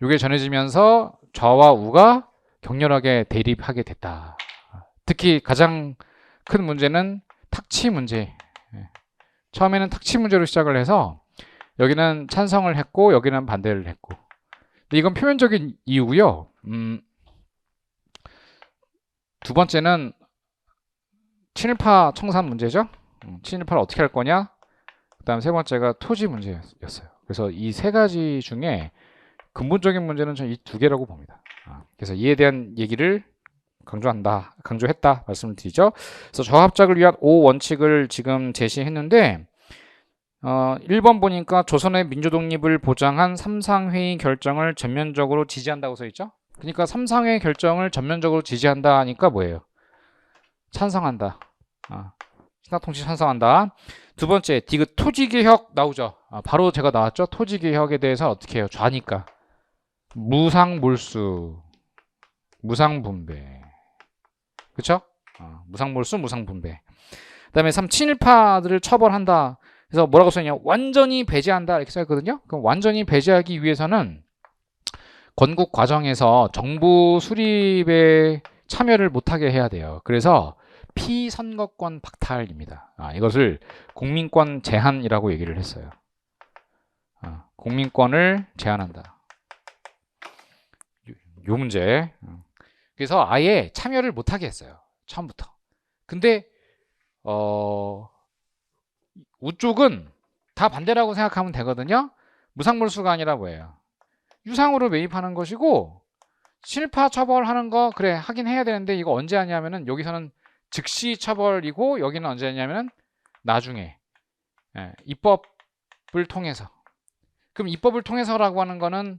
이게 전해지면서 좌와 우가 격렬하게 대립하게 됐다. 특히 가장 큰 문제는 탁치 문제. 처음에는 탁치 문제로 시작을 해서 여기는 찬성을 했고 여기는 반대를 했고. 근데 이건 표면적인 이유고요. 두 번째는 친일파 청산 문제죠. 친일파를 어떻게 할 거냐. 그 다음 세 번째가 토지 문제였어요. 그래서 이 세 가지 중에 근본적인 문제는 저는 이 두 개라고 봅니다. 그래서 이에 대한 얘기를 강조했다 말씀을 드리죠. 그래서 저합작을 위한 5원칙을 지금 제시했는데 1번 보니까 조선의 민주독립을 보장한 삼상회의 결정을 전면적으로 지지한다고 써있죠. 그러니까 삼상회의 결정을 전면적으로 지지한다 하니까 뭐예요? 찬성한다. 신화통치 찬성한다. 두 번째, 디귿 토지개혁 나오죠. 바로 제가 나왔죠. 토지개혁에 대해서 어떻게 해요? 좌니까. 무상몰수, 무상분배. 그쵸? 무상몰수, 무상분배. 그 다음에 3, 친일파들을 처벌한다. 그래서 뭐라고 써있냐? 완전히 배제한다. 이렇게 써있거든요. 그럼 완전히 배제하기 위해서는 건국 과정에서 정부 수립에 참여를 못하게 해야 돼요. 그래서 피선거권 박탈입니다. 이것을 공민권 제한이라고 얘기를 했어요. 공민권을 제한한다. 요 문제. 그래서 아예 참여를 못하게 했어요. 처음부터. 근데 우쪽은 다 반대라고 생각하면 되거든요. 무상몰수가 아니라 뭐예요? 유상으로 매입하는 것이고 친일파 처벌하는 거 그래 하긴 해야 되는데 이거 언제 하냐면은 여기서는 즉시 처벌이고 여기는 언제 하냐면은 나중에 입법을 통해서. 그럼 입법을 통해서라고 하는 거는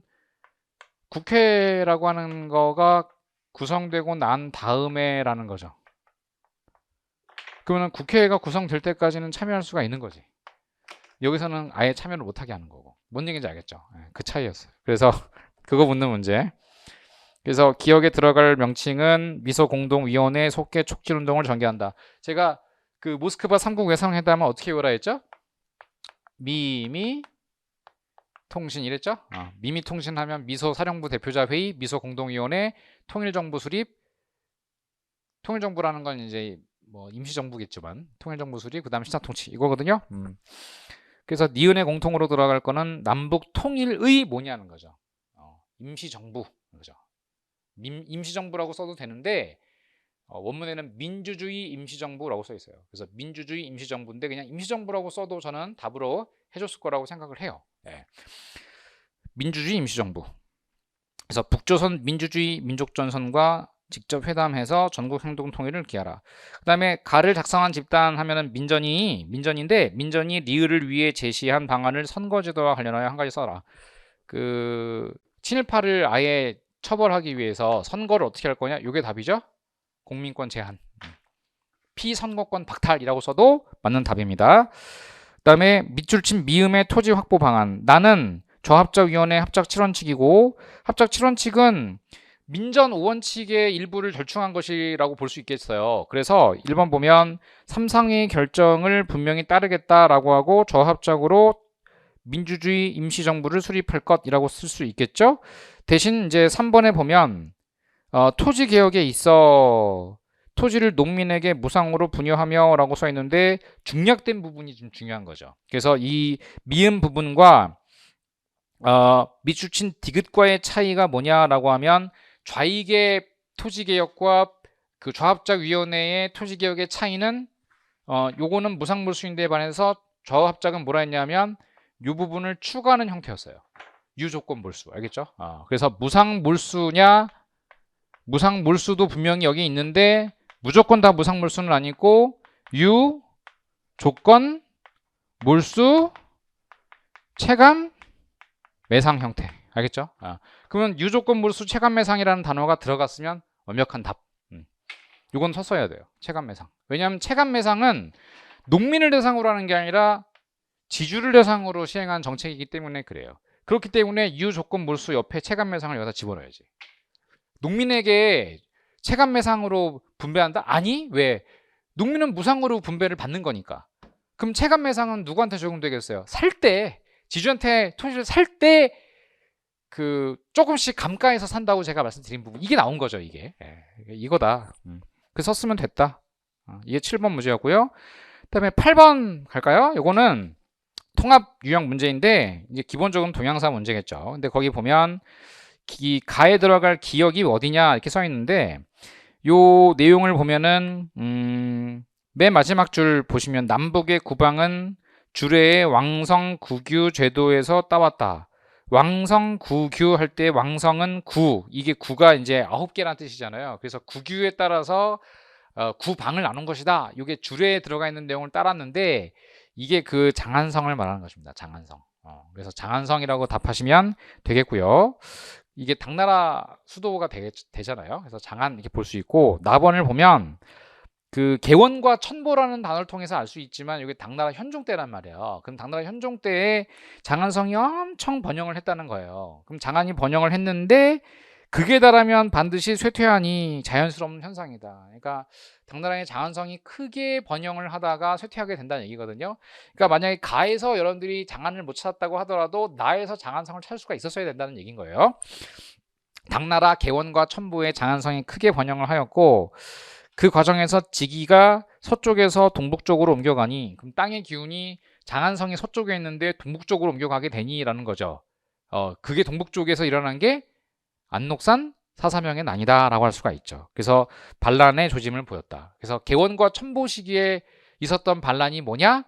국회라고 하는 거가 구성되고 난 다음에라는 거죠. 그러면 국회가 구성될 때까지는 참여할 수가 있는 거지. 여기서는 아예 참여를 못하게 하는 거고. 뭔 얘기인지 알겠죠? 그 차이였어요. 그래서 그거 묻는 문제. 그래서 기억에 들어갈 명칭은 미소공동위원회 속개 촉진운동을 전개한다. 제가 그 모스크바 3국 외상회담은 어떻게 외우라 했죠? 미미 통신 이랬죠? 미미 통신하면 미소사령부 대표자 회의, 미소공동위원회, 통일정부 수립. 통일정부라는 건 이제 뭐 임시정부겠지만 통일정부 수립, 그다음 신화통치 이거거든요. 그래서 니은의 공통으로 들어갈 거는 남북 통일의 뭐냐는 거죠. 임시정부 그죠? 임시정부라고 써도 되는데 원문에는 민주주의 임시정부라고 써 있어요. 그래서 민주주의 임시정부인데 그냥 임시정부라고 써도 저는 답으로 해줬을 거라고 생각을 해요. 민주주의 임시정부. 그래서 북조선 민주주의 민족전선과 직접 회담해서 전국 행동 통일을 기하라. 그 다음에 가를 작성한 집단 하면은 민전인데 민전이 리을을 위해 제시한 방안을 선거제도와 관련하여 한 가지 써라. 그 친일파를 아예 처벌하기 위해서 선거를 어떻게 할 거냐? 이게 답이죠. 공민권 제한. 피선거권 박탈이라고 써도 맞는 답입니다. 그 다음에 밑줄 친 미음의 토지 확보 방안. 나는 조합적위원회 합작 7원칙이고 합작 7원칙은 민전 5원칙의 일부를 절충한 것이라고 볼 수 있겠어요. 그래서 1번 보면 삼상의 결정을 분명히 따르겠다라고 하고 저합적으로 민주주의 임시정부를 수립할 것이라고 쓸 수 있겠죠. 대신 이제 3번에 보면 토지 개혁에 있어 토지를 농민에게 무상으로 분여하며 라고 써 있는데 중략된 부분이 좀 중요한 거죠. 그래서 이 미음 부분과 밑줄 친 디귿과의 차이가 뭐냐라고 하면 좌익의 토지개혁과 그 조합작위원회의 토지개혁의 차이는 요거는 무상몰수인데 반해서 저합작은 뭐라 했냐면 이 부분을 추가하는 형태였어요. 유조건몰수 알겠죠? 그래서 무상몰수냐 무상몰수도 분명히 여기 있는데 무조건 다 무상몰수는 아니고 유조건 몰수 체감 매상 형태 알겠죠? 그러면 유조건 몰수 체감 매상이라는 단어가 들어갔으면 완벽한 답. 이건 섰어야 돼요. 체감 매상. 왜냐하면 체감 매상은 농민을 대상으로 하는 게 아니라 지주를 대상으로 시행한 정책이기 때문에 그래요. 그렇기 때문에 유조건 몰수 옆에 체감 매상을 여기다 집어넣어야지. 농민에게 체감 매상으로 분배한다? 아니 왜? 농민은 무상으로 분배를 받는 거니까. 그럼 체감 매상은 누구한테 적용되겠어요? 살 때 지주한테 토지를 살 때 그 조금씩 감가해서 산다고 제가 말씀드린 부분 이게 나온 거죠. 이게 이거다. 그 썼으면 됐다. 이게 7번 문제였고요. 그다음에 8번 갈까요? 요거는 통합 유형 문제인데 이제 기본적으로 동양사 문제겠죠. 근데 거기 보면 가에 들어갈 기역이 어디냐 이렇게 써 있는데 요 내용을 보면은 맨 마지막 줄 보시면 남북의 구방은 주례의 왕성구규 제도에서 따왔다. 왕성구규 할 때 왕성은 구, 이게 구가 이제 9개라는 뜻이잖아요. 그래서 구규에 따라서 구방을 나눈 것이다. 이게 주례에 들어가 있는 내용을 따랐는데 이게 그 장안성을 말하는 것입니다. 장안성. 그래서 장안성이라고 답하시면 되겠고요. 이게 당나라 수도가 되잖아요. 그래서 장안 이렇게 볼 수 있고 나번을 보면 그 개원과 천보라는 단어를 통해서 알 수 있지만 이게 당나라 현종 때란 말이에요. 그럼 당나라 현종 때에 장안성이 엄청 번영을 했다는 거예요. 그럼 장안이 번영을 했는데 극에 달하면 반드시 쇠퇴하니 자연스러운 현상이다. 그러니까 당나라의 장안성이 크게 번영을 하다가 쇠퇴하게 된다는 얘기거든요. 그러니까 만약에 가에서 여러분들이 장안을 못 찾았다고 하더라도 나에서 장안성을 찾을 수가 있었어야 된다는 얘기인 거예요. 당나라 개원과 천부의 장안성이 크게 번영을 하였고 그 과정에서 지기가 서쪽에서 동북쪽으로 옮겨가니 그럼 땅의 기운이 장안성이 서쪽에 있는데 동북쪽으로 옮겨가게 되니라는 거죠. 그게 동북쪽에서 일어난 게 안녹산 사사명의 난이다라고 할 수가 있죠. 그래서 반란의 조짐을 보였다. 그래서 개원과 천보 시기에 있었던 반란이 뭐냐?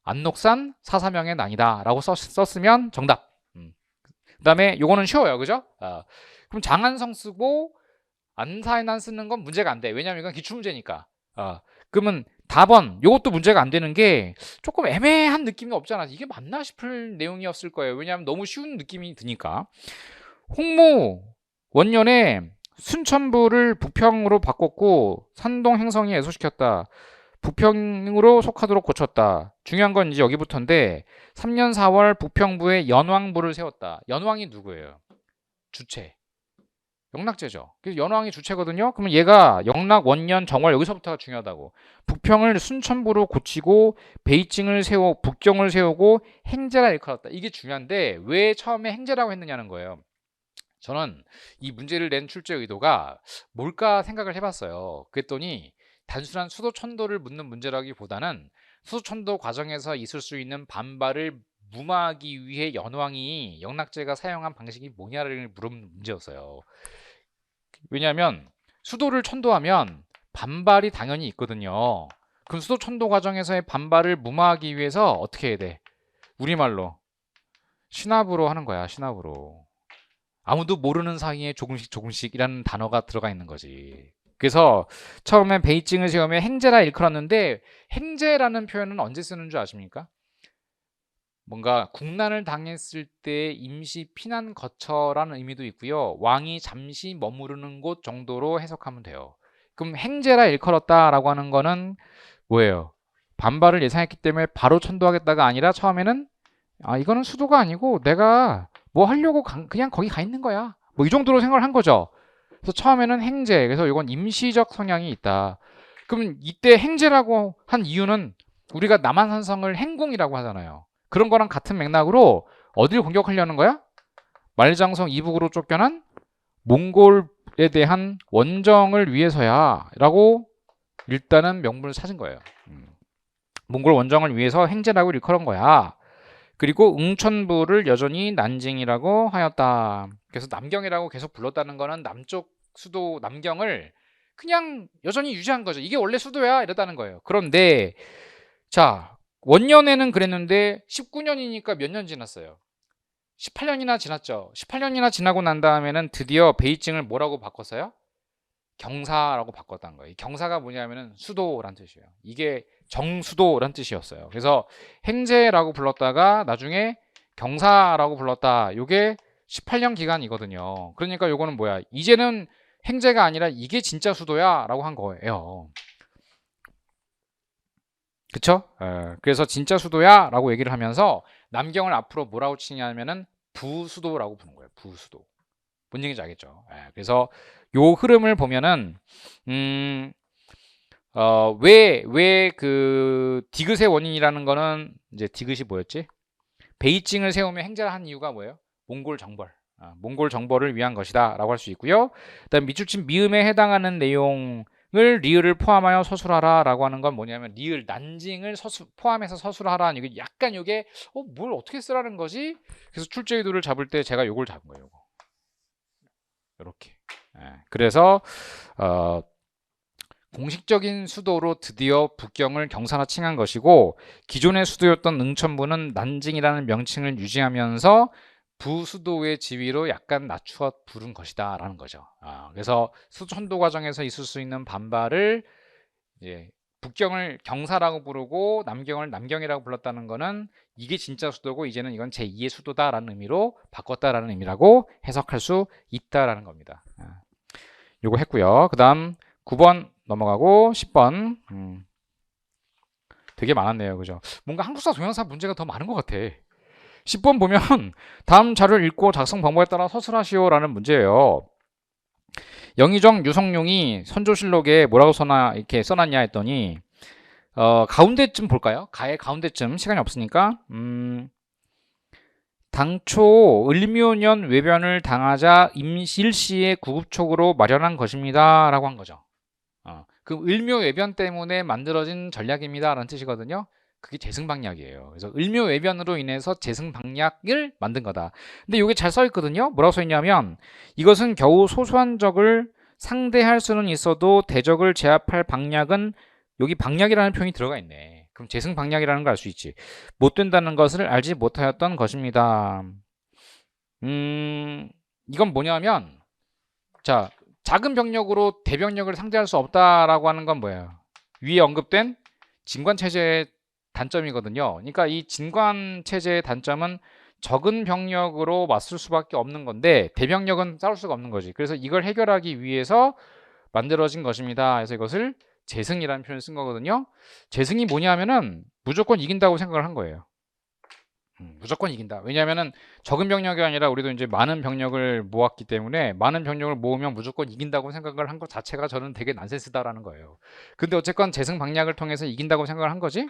안녹산 사사명의 난이다라고 썼으면 정답. 그 다음에 요거는 쉬워요. 그죠? 그럼 장안성 쓰고 안사해난 쓰는 건 문제가 안 돼. 왜냐면 이건 기출문제니까. 그러면 답은 요것도 문제가 안 되는 게 조금 애매한 느낌이 없잖아. 이게 맞나 싶을 내용이었을 거예요. 왜냐하면 너무 쉬운 느낌이 드니까. 홍무 원년에 순천부를 부평으로 바꿨고 산동 행성이 애소시켰다. 부평으로 속하도록 고쳤다. 중요한 건 이제 여기부터인데 3년 4월 부평부에 연왕부를 세웠다. 연왕이 누구예요? 주체. 영락제죠. 그래서 연왕이 주체거든요. 그러면 얘가 영락, 원년, 정월 여기서부터가 중요하다고. 북평을 순천부로 고치고 베이징을 세워 북경을 세우고 행제라 일컬었다. 이게 중요한데 왜 처음에 행제라고 했느냐는 거예요. 저는 이 문제를 낸 출제 의도가 뭘까 생각을 해봤어요. 그랬더니 단순한 수도천도를 묻는 문제라기보다는 수도천도 과정에서 있을 수 있는 반발을 무마하기 위해 연왕이 영락제가 사용한 방식이 뭐냐를 물은 문제였어요. 왜냐하면 수도를 천도하면 반발이 당연히 있거든요. 그럼 수도 천도 과정에서의 반발을 무마하기 위해서 어떻게 해야 돼? 우리말로 신압으로 하는 거야. 신압으로. 아무도 모르는 사이에 조금씩 조금씩이라는 단어가 들어가 있는 거지. 그래서 처음에 베이징을 세우면 행제라 일컬었는데 행제라는 표현은 언제 쓰는 줄 아십니까? 뭔가 국난을 당했을 때 임시 피난 거처라는 의미도 있고요. 왕이 잠시 머무르는 곳 정도로 해석하면 돼요. 그럼 행제라 일컬었다라고 하는 거는 뭐예요? 반발을 예상했기 때문에 바로 천도하겠다가 아니라 처음에는 이거는 수도가 아니고 내가 뭐 하려고 그냥 거기 가 있는 거야. 뭐 이 정도로 생각을 한 거죠. 그래서 처음에는 행제. 그래서 이건 임시적 성향이 있다. 그럼 이때 행제라고 한 이유는 우리가 남한산성을 행궁이라고 하잖아요. 그런 거랑 같은 맥락으로 어디를 공격하려는 거야? 말장성 이북으로 쫓겨난 몽골에 대한 원정을 위해서야 라고 일단은 명분을 찾은 거예요. 몽골 원정을 위해서 행제라고 일컬은 거야. 그리고 응천부를 여전히 난징이라고 하였다. 그래서 남경이라고 계속 불렀다는 거는 남쪽 수도 남경을 그냥 여전히 유지한 거죠. 이게 원래 수도야 이랬다는 거예요. 그런데 자, 원년에는 그랬는데 19년이니까 몇 년 지났어요? 18년이나 지났죠. 18년이나 지나고 난 다음에는 드디어 베이징을 뭐라고 바꿨어요? 경사라고 바꿨다는 거예요. 경사가 뭐냐면은 수도란 뜻이에요. 이게 정수도란 뜻이었어요. 그래서 행제라고 불렀다가 나중에 경사라고 불렀다. 이게 18년 기간이거든요. 그러니까 요거는 뭐야? 이제는 행제가 아니라 이게 진짜 수도야라고 한 거예요. 그쵸? 그래서 진짜 수도야라고 얘기를 하면서 남경을 앞으로 뭐라고 치냐면은 부수도라고 부르는 거예요. 부수도. 뭔 얘기인지 알겠죠? 그래서 요 흐름을 보면은 왜 그 디귿의 원인이라는 거는 이제 디귿이 뭐였지? 베이징을 세우며 행제를 한 이유가 뭐예요? 몽골 정벌. 몽골 정벌을 위한 것이다라고 할 수 있고요. 그다음 밑줄친 미음에 해당하는 내용을 리을을 포함하여 서술하라라고 하는 건 뭐냐면 리을 난징을 포함해서 서술하라. 이게 약간 이게 뭘 어떻게 쓰라는 거지? 그래서 출제 의도를 잡을 때 제가 요걸 잡은 거예요. 요거. 이렇게. 그래서 공식적인 수도로 드디어 북경을 경사나 칭한 것이고 기존의 수도였던 응천부는 난징이라는 명칭을 유지하면서 부수도의 지위로 약간 낮추어 부른 것이다 라는 거죠. 그래서 수천도 과정에서 있을 수 있는 반발을 이제 북경을 경사라고 부르고 남경을 남경이라고 불렀다는 거는 이게 진짜 수도고 이제는 이건 제2의 수도다라는 의미로 바꿨다라는 의미라고 해석할 수 있다라는 겁니다. 요거 했고요. 그 다음 9번 넘어가고 10번. 되게 많았네요. 그죠? 뭔가 한국사 동영사 문제가 더 많은 것 같아. 10번 보면 다음 자료를 읽고 작성 방법에 따라 서술하시오라는 문제예요. 영의정 유성룡이 선조실록에 뭐라고 이렇게 써놨냐 했더니 가운데쯤 볼까요? 가의 가운데쯤 시간이 없으니까 당초 을묘년 외변을 당하자 임실시의 구급촉으로 마련한 것입니다 라고 한 거죠. 그 을묘 외변 때문에 만들어진 전략입니다 라는 뜻이거든요. 그게 재승방략이에요. 그래서 을묘 외변으로 인해서 재승방략을 만든 거다. 근데 이게 잘 써있거든요. 뭐라고 써있냐면 이것은 겨우 소소한 적을 상대할 수는 있어도 대적을 제압할 방략은 여기 방략이라는 표현이 들어가 있네. 그럼 재승방략이라는 걸 알 수 있지. 못 된다는 것을 알지 못하였던 것입니다. 이건 뭐냐면 자 작은 병력으로 대병력을 상대할 수 없다라고 하는 건 뭐예요? 위에 언급된 진관체제의 단점이거든요. 그러니까 이 진관체제의 단점은 적은 병력으로 맞설 수밖에 없는 건데 대병력은 싸울 수가 없는 거지. 그래서 이걸 해결하기 위해서 만들어진 것입니다. 그래서 이것을 재승이라는 표현을 쓴 거거든요. 재승이 뭐냐면은 무조건 이긴다고 생각을 한 거예요. 무조건 이긴다. 왜냐하면은 적은 병력이 아니라 우리도 이제 많은 병력을 모았기 때문에 많은 병력을 모으면 무조건 이긴다고 생각을 한 것 자체가 저는 되게 난센스다라는 거예요. 근데 어쨌건 재승방략을 통해서 이긴다고 생각을 한 거지.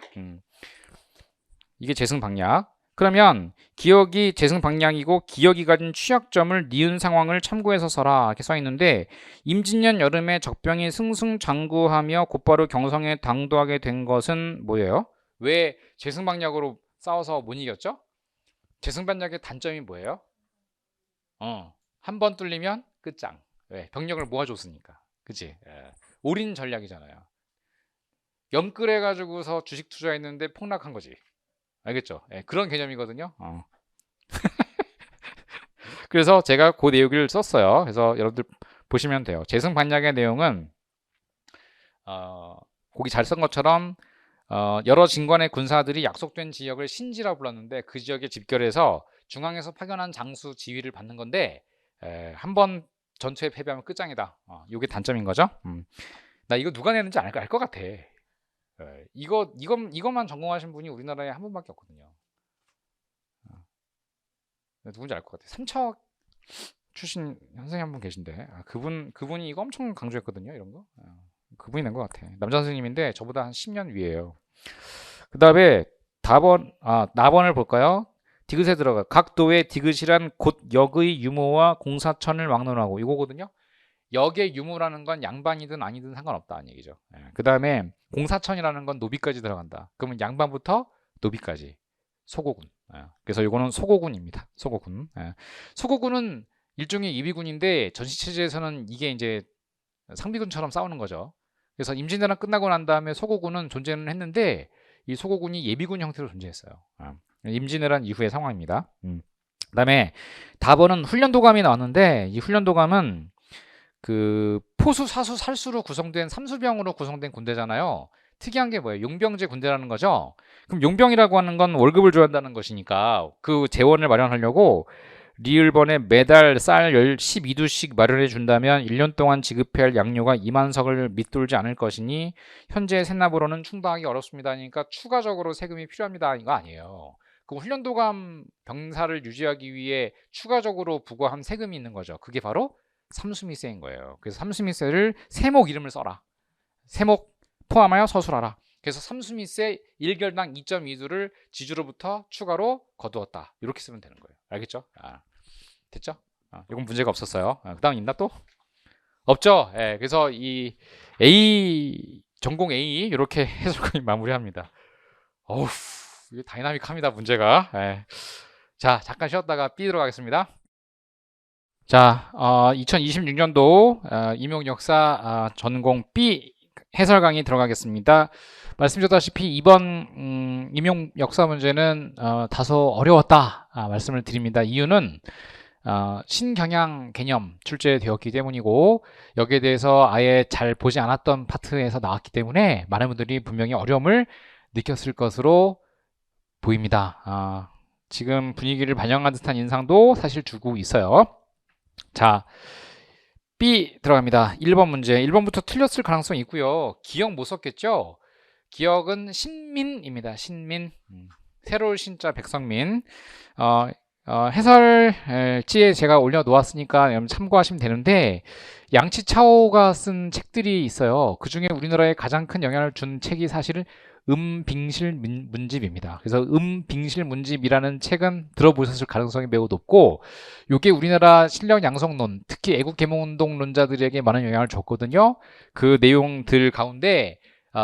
이게 재승방략. 그러면 기억이 재승방략이고 기억이 가진 취약점을 니은 상황을 참고해서 써라 이렇게 써 있는데 임진년 여름에 적병이 승승장구하며 곧바로 경성에 당도하게 된 것은 뭐예요? 왜 재승방략으로 싸워서 못 이겼죠? 재승방략의 단점이 뭐예요? 한 번 뚫리면 끝장. 왜? 병력을 모아줬으니까. 그치? 올인 전략이잖아요. 염끌해 가지고서 주식 투자했는데 폭락한 거지. 알겠죠? 그런 개념이거든요. 그래서 제가 그 내용을 썼어요. 그래서 여러분들 보시면 돼요. 재승방략의 내용은 거기 잘 쓴 것처럼 여러 진관의 군사들이 약속된 지역을 신지라 불렀는데 그 지역에 집결해서 중앙에서 파견한 장수 지휘를 받는 건데 한번 전투에 패배하면 끝장이다. 이게 단점인 거죠. 나 이거 누가 내는지 알 것 같아. 이것만 전공하신 분이 우리나라에 한 분밖에 없거든요. 누군지 알 것 같아. 삼척 출신 선생님 한 분 계신데 그분이 이거 엄청 강조했거든요. 이런 거. 그분이 낸 것 같아. 남자 선생님인데 저보다 한 10년 위에요. 그 다음에 나번을 볼까요? 디귿에 들어가. 각 도의 디귿이란 곧 역의 유무와 공사천을 막론하고 이거거든요. 역의 유무라는 건 양반이든 아니든 상관없다는 얘기죠. 그 다음에 공사천이라는 건 노비까지 들어간다. 그러면 양반부터 노비까지. 소고군. 그래서 이거는 소고군입니다. 소고군. 소고군은 일종의 예비군인데 전시체제에서는 이게 이제 상비군처럼 싸우는 거죠. 그래서 임진왜란 끝나고 난 다음에 소고군은 존재는 했는데 이 소고군이 예비군 형태로 존재했어요. 임진왜란 이후의 상황입니다. 그다음에 답어는 훈련도감이 나왔는데 이 훈련도감은 그 포수, 사수, 살수로 구성된 삼수병으로 구성된 군대잖아요. 특이한 게 뭐예요? 용병제 군대라는 거죠. 그럼 용병이라고 하는 건 월급을 줘야 한다는 것이니까 그 재원을 마련하려고 리을번에 매달 쌀 12두씩 마련해 준다면 1년 동안 지급해야 할 양료가 2만 석을 밑돌지 않을 것이니 현재 세납으로는 충당하기 어렵습니다. 그러니까 추가적으로 세금이 필요합니다. 이거 아니에요. 그 훈련도감 병사를 유지하기 위해 추가적으로 부과한 세금이 있는 거죠. 그게 바로 삼수미세인 거예요. 그래서 삼수미세를 세목 이름을 써라. 세목 포함하여 서술하라. 그래서 삼수미세 1결당 2.2두를 지주로부터 추가로 거두었다. 이렇게 쓰면 되는 거예요. 알겠죠? 됐죠? 이건 문제가 없었어요. 그 다음 있나 또? 없죠? 그래서 이 A, 전공 A 이렇게 해석을 마무리합니다. 어우, 이게 다이나믹합니다, 문제가. 자, 잠깐 쉬었다가 B 들어가겠습니다. 자, 2026년도 임용역사 전공 B 해설 강의 들어가겠습니다. 말씀드렸다시피 이번 임용 역사 문제는 다소 어려웠다 말씀을 드립니다. 이유는 신경향 개념 출제되었기 때문이고 여기에 대해서 아예 잘 보지 않았던 파트에서 나왔기 때문에 많은 분들이 분명히 어려움을 느꼈을 것으로 보입니다. 지금 분위기를 반영한 듯한 인상도 사실 주고 있어요. 자, B 들어갑니다. 1번 문제. 1번부터 틀렸을 가능성이 있고요. 기억 못 썼겠죠? 기억은 신민입니다. 신민. 새로울 신자 백성민. 어, 해설지에 제가 올려놓았으니까 여러분 참고하시면 되는데 양치차오가 쓴 책들이 있어요. 그 중에 우리나라에 가장 큰 영향을 준 책이 사실은 음빙실 문집입니다. 그래서 음빙실 문집이라는 책은 들어보셨을 가능성이 매우 높고 이게 우리나라 신력 양성론, 특히 애국 개몽운동론자들에게 많은 영향을 줬거든요. 그 내용들 가운데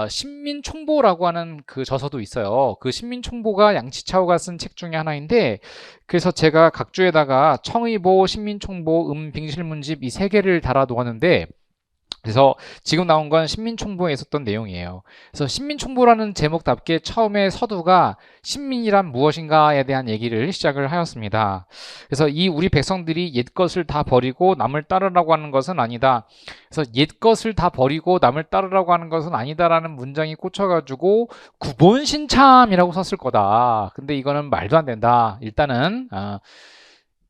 신민총보라고 하는 그 저서도 있어요. 그 신민총보가 양치차오가 쓴 책 중에 하나인데 그래서 제가 각주에다가 청의보, 신민총보, 빙실문집 이 세 개를 달아 놓았는데 그래서 지금 나온 건 신민총보에 있었던 내용이에요. 그래서 신민총보라는 제목답게 처음에 서두가 신민이란 무엇인가에 대한 얘기를 시작을 하였습니다. 그래서 이 우리 백성들이 옛것을 다 버리고 남을 따르라고 하는 것은 아니다. 그래서 옛것을 다 버리고 남을 따르라고 하는 것은 아니다라는 문장이 꽂혀가지고 구본신참이라고 썼을 거다. 근데 이거는 말도 안 된다. 일단은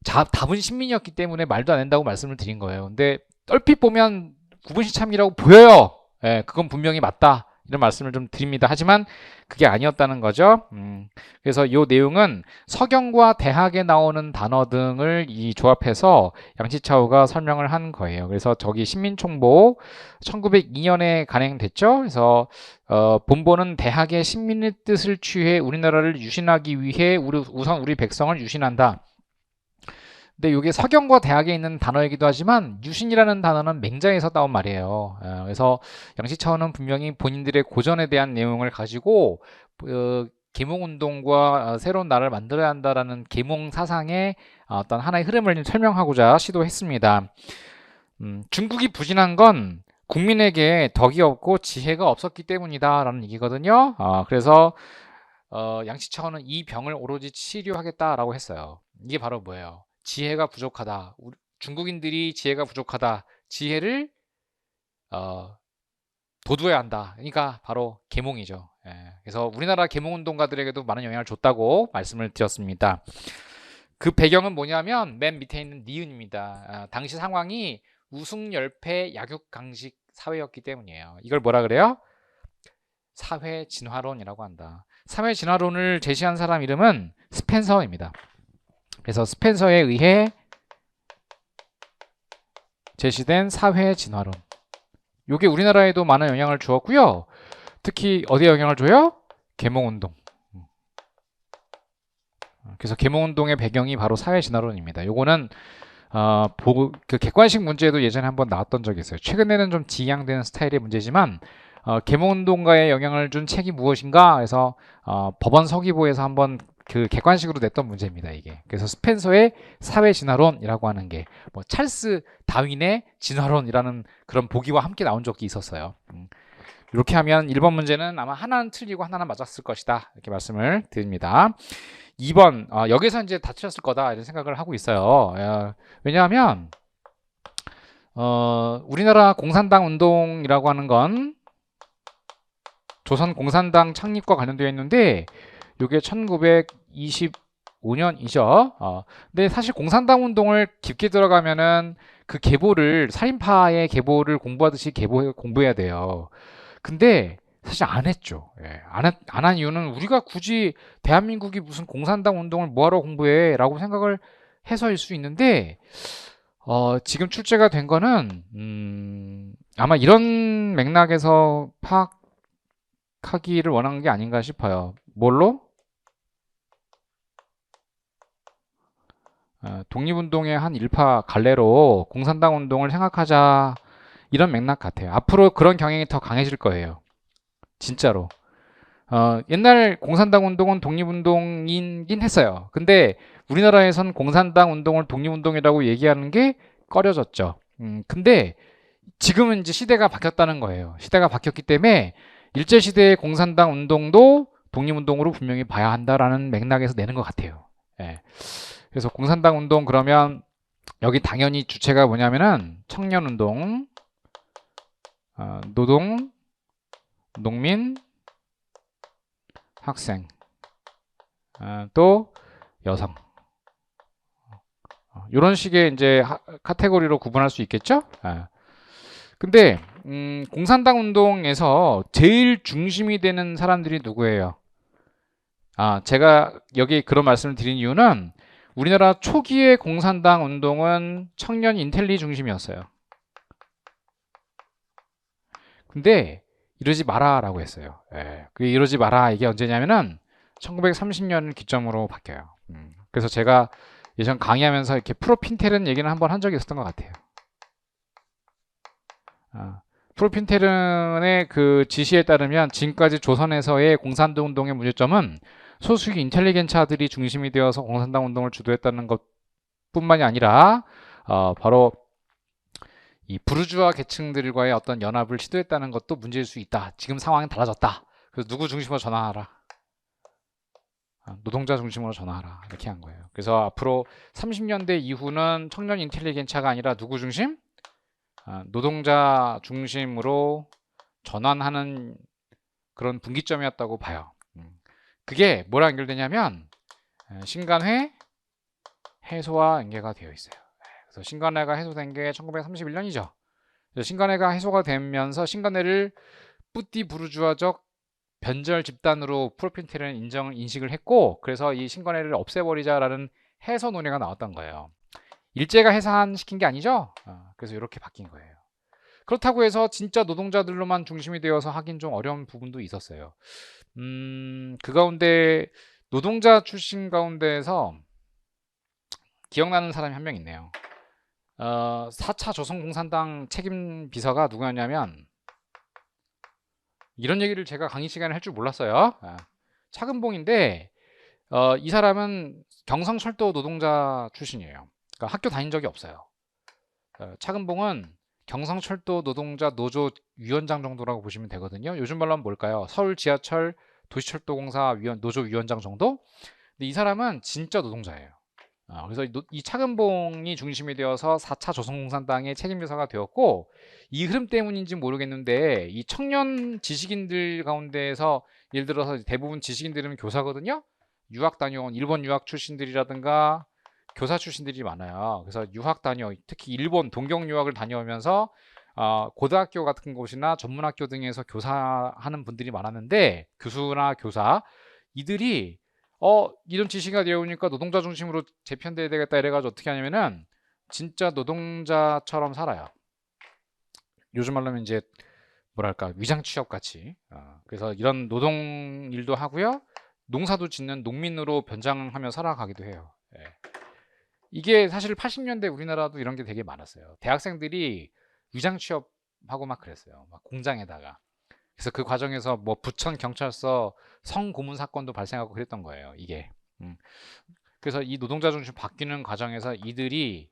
답은 신민이었기 때문에 말도 안 된다고 말씀을 드린 거예요. 근데 얼핏 보면 구분시참이라고 보여요. 예, 그건 분명히 맞다. 이런 말씀을 좀 드립니다. 하지만 그게 아니었다는 거죠. 그래서 이 내용은 서경과 대학에 나오는 단어 등을 조합해서 양치차오가 설명을 한 거예요. 그래서 저기 신민총보 1902년에 간행됐죠. 그래서 본보는 대학의 신민의 뜻을 취해 우리나라를 유신하기 위해 우선 우리 백성을 유신한다. 근데 이게 서경과 대학에 있는 단어이기도 하지만 유신이라는 단어는 맹자에서 따온 말이에요. 그래서 양치차오는 분명히 본인들의 고전에 대한 내용을 가지고 계몽운동과 새로운 나라를 만들어야 한다라는 계몽 사상의 어떤 하나의 흐름을 설명하고자 시도했습니다. 중국이 부진한 건 국민에게 덕이 없고 지혜가 없었기 때문이다라는 얘기거든요. 그래서 양치차오는 이 병을 오로지 치료하겠다라고 했어요. 이게 바로 뭐예요? 지혜가 부족하다. 중국인들이 지혜가 부족하다. 지혜를 돋워야 한다. 그러니까 바로 계몽이죠. 그래서 우리나라 계몽운동가들에게도 많은 영향을 줬다고 말씀을 드렸습니다. 그 배경은 뭐냐면 맨 밑에 있는 니은입니다. 당시 상황이 우승열패 약육강식 사회였기 때문이에요. 이걸 뭐라 그래요? 사회진화론이라고 한다. 사회진화론을 제시한 사람 이름은 스펜서입니다. 그래서 스펜서에 의해 제시된 사회진화론. 이게 우리나라에도 많은 영향을 주었고요. 특히 어디에 영향을 줘요? 계몽운동. 그래서 계몽운동의 배경이 바로 사회진화론입니다. 요거는 그 객관식 문제에도 예전에 한번 나왔던 적이 있어요. 최근에는 좀 지양되는 스타일의 문제지만 계몽운동가에 영향을 준 책이 무엇인가 해서 법원 서기보에서 한번 그 객관식으로 냈던 문제입니다. 이게. 그래서 스펜서의 사회진화론이라고 하는 게 뭐 찰스 다윈의 진화론이라는 그런 보기와 함께 나온 적이 있었어요. 이렇게 하면 1번 문제는 아마 하나는 틀리고 하나는 맞았을 것이다. 이렇게 말씀을 드립니다. 2번 여기서 이제 다 틀렸을 거다 이런 생각을 하고 있어요. 왜냐하면 우리나라 공산당 운동이라고 하는 건 조선 공산당 창립과 관련되어 있는데 이게 1925년이죠. 근데 사실 공산당 운동을 깊게 들어가면은 그 계보를 살인파의 계보를 공부하듯이 공부해야 돼요. 근데 사실 안 했죠. 안 한 이유는 우리가 굳이 대한민국이 무슨 공산당 운동을 뭐하러 공부해? 라고 생각을 해서일 수 있는데 지금 출제가 된 거는 아마 이런 맥락에서 파악하기를 원한 게 아닌가 싶어요. 뭘로? 독립운동의 한 일파 갈래로 공산당 운동을 생각하자 이런 맥락 같아요. 앞으로 그런 경향이 더 강해질 거예요. 진짜로. 옛날 공산당 운동은 독립운동이긴 했어요. 근데 우리나라에선 공산당 운동을 독립운동이라고 얘기하는 게 꺼려졌죠. 근데 지금은 이제 시대가 바뀌었다는 거예요. 시대가 바뀌었기 때문에 일제시대의 공산당 운동도 독립운동으로 분명히 봐야 한다라는 맥락에서 내는 것 같아요. 그래서 공산당 운동 그러면 여기 당연히 주체가 뭐냐면은 청년운동, 노동, 농민, 학생, 또 여성. 이런 식의 이제 카테고리로 구분할 수 있겠죠? 근데 공산당 운동에서 제일 중심이 되는 사람들이 누구예요? 제가 여기 그런 말씀을 드린 이유는 우리나라 초기의 공산당 운동은 청년 인텔리 중심이었어요. 근데 이러지 마라라고 했어요. 이러지 마라 이게 언제냐면은 1930년을 기점으로 바뀌어요. 그래서 제가 예전 강의하면서 이렇게 프로핀테른 얘기는 한번 한 적이 있었던 것 같아요. 프로핀테른의 그 지시에 따르면 지금까지 조선에서의 공산당 운동의 문제점은 소수의 인텔리겐차들이 중심이 되어서 공산당 운동을 주도했다는 것뿐만이 아니라 바로 이 부르주아 계층들과의 어떤 연합을 시도했다는 것도 문제일 수 있다. 지금 상황이 달라졌다. 그래서 누구 중심으로 전환하라. 노동자 중심으로 전환하라. 이렇게 한 거예요. 그래서 앞으로 30년대 이후는 청년 인텔리겐차가 아니라 누구 중심? 노동자 중심으로 전환하는 그런 분기점이었다고 봐요. 그게 뭐랑 연결되냐면 신간회 해소와 연계가 되어 있어요. 그래서 신간회가 해소된 게 1931년이죠. 신간회가 해소가 되면서 신간회를 뿌띠 부르주아적 변절 집단으로 프로핀테르는 인식을 했고, 그래서 이 신간회를 없애버리자라는 해소 논의가 나왔던 거예요. 일제가 해산시킨 게 아니죠. 그래서 이렇게 바뀐 거예요. 그렇다고 해서 진짜 노동자들로만 중심이 되어서 하긴 좀 어려운 부분도 있었어요. 그 가운데 노동자 출신 가운데에서 기억나는 사람이 한 명 있네요. 4차 조선공산당 책임 비서가 누구였냐면, 이런 얘기를 제가 강의 시간에 할 줄 몰랐어요. 차근봉인데 이 사람은 경성철도 노동자 출신이에요. 그러니까 학교 다닌 적이 없어요. 차근봉은 경성철도 노동자 노조 위원장 정도라고 보시면 되거든요. 요즘 말로 하면 뭘까요? 서울 지하철 도시철도공사 노조 위원장 정도? 근데 이 사람은 진짜 노동자예요. 그래서 이 차근봉이 중심이 되어서 4차 조선공산당의 책임비서가 되었고, 이 흐름 때문인지 모르겠는데 이 청년 지식인들 가운데에서 예를 들어서 대부분 지식인들은 교사거든요. 유학 다녀온 일본 유학 출신들이라든가 교사 출신들이 많아요. 그래서 유학 특히 일본 동경 유학을 다녀오면서 고등학교 같은 곳이나 전문학교 등에서 교사하는 분들이 많았는데, 교수나 교사 이들이 이런 지시가 되어오니까 노동자 중심으로 재편돼야 되겠다 이래가지고 어떻게 하냐면은 진짜 노동자처럼 살아요. 요즘 말로 하면 이제 뭐랄까 위장 취업 같이. 그래서 이런 노동 일도 하고요, 농사도 짓는 농민으로 변장하며 살아가기도 해요. 이게 사실 80년대 우리나라도 이런 게 되게 많았어요. 대학생들이 위장 취업하고 막 그랬어요. 막 공장에다가. 그래서 그 과정에서 뭐 부천 경찰서 성고문 사건도 발생하고 그랬던 거예요. 이게. 그래서 이 노동자 중심 바뀌는 과정에서 이들이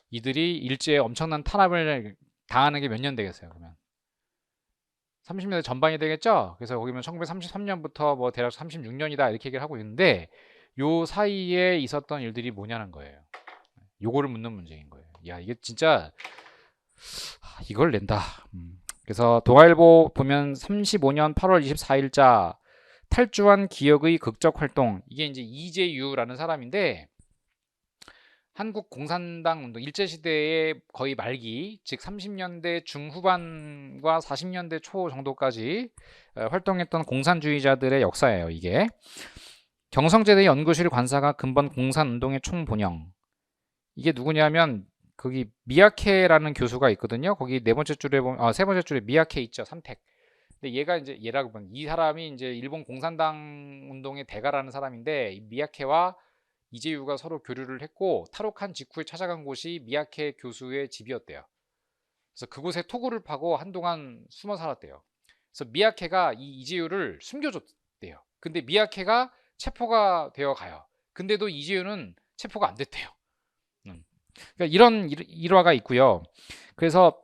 일제에 엄청난 탄압을 당하는 게 몇 년 되겠어요. 그러면 30년대 전반이 되겠죠. 그래서 거기면 1933년부터 뭐 대략 36년이다 이렇게 얘기를 하고 있는데, 요 사이에 있었던 일들이 뭐냐는 거예요. 요거를 묻는 문제인 거예요. 야, 이게 진짜 이걸 낸다. 그래서 동아일보 보면 35년 8월 24일자 탈주한 기억의 극적 활동, 이게 이제 이재유라는 사람인데, 한국 공산당 운동 일제시대의 거의 말기, 즉 30년대 중후반과 40년대 초 정도까지 활동했던 공산주의자들의 역사예요. 이게 경성제대 연구실 관사가 근본 공산운동의 총본영. 이게 누구냐면 거기 미야케라는 교수가 있거든요. 거기 네 번째 줄에 보면 세 번째 줄에 미야케 있죠. 삼택. 근데 얘가 이제 얘라고 보면 이 사람이 이제 일본 공산당 운동의 대가라는 사람인데, 이 미야케와 이재유가 서로 교류를 했고 탈옥한 직후에 찾아간 곳이 미야케 교수의 집이었대요. 그래서 그곳에 토구를 파고 한동안 숨어 살았대요. 그래서 미야케가 이 이재유를 숨겨줬대요. 근데 미야케가 체포가 되어 가요. 근데도 이재유는 체포가 안 됐대요. 그러니까 이런 일화가 있고요. 그래서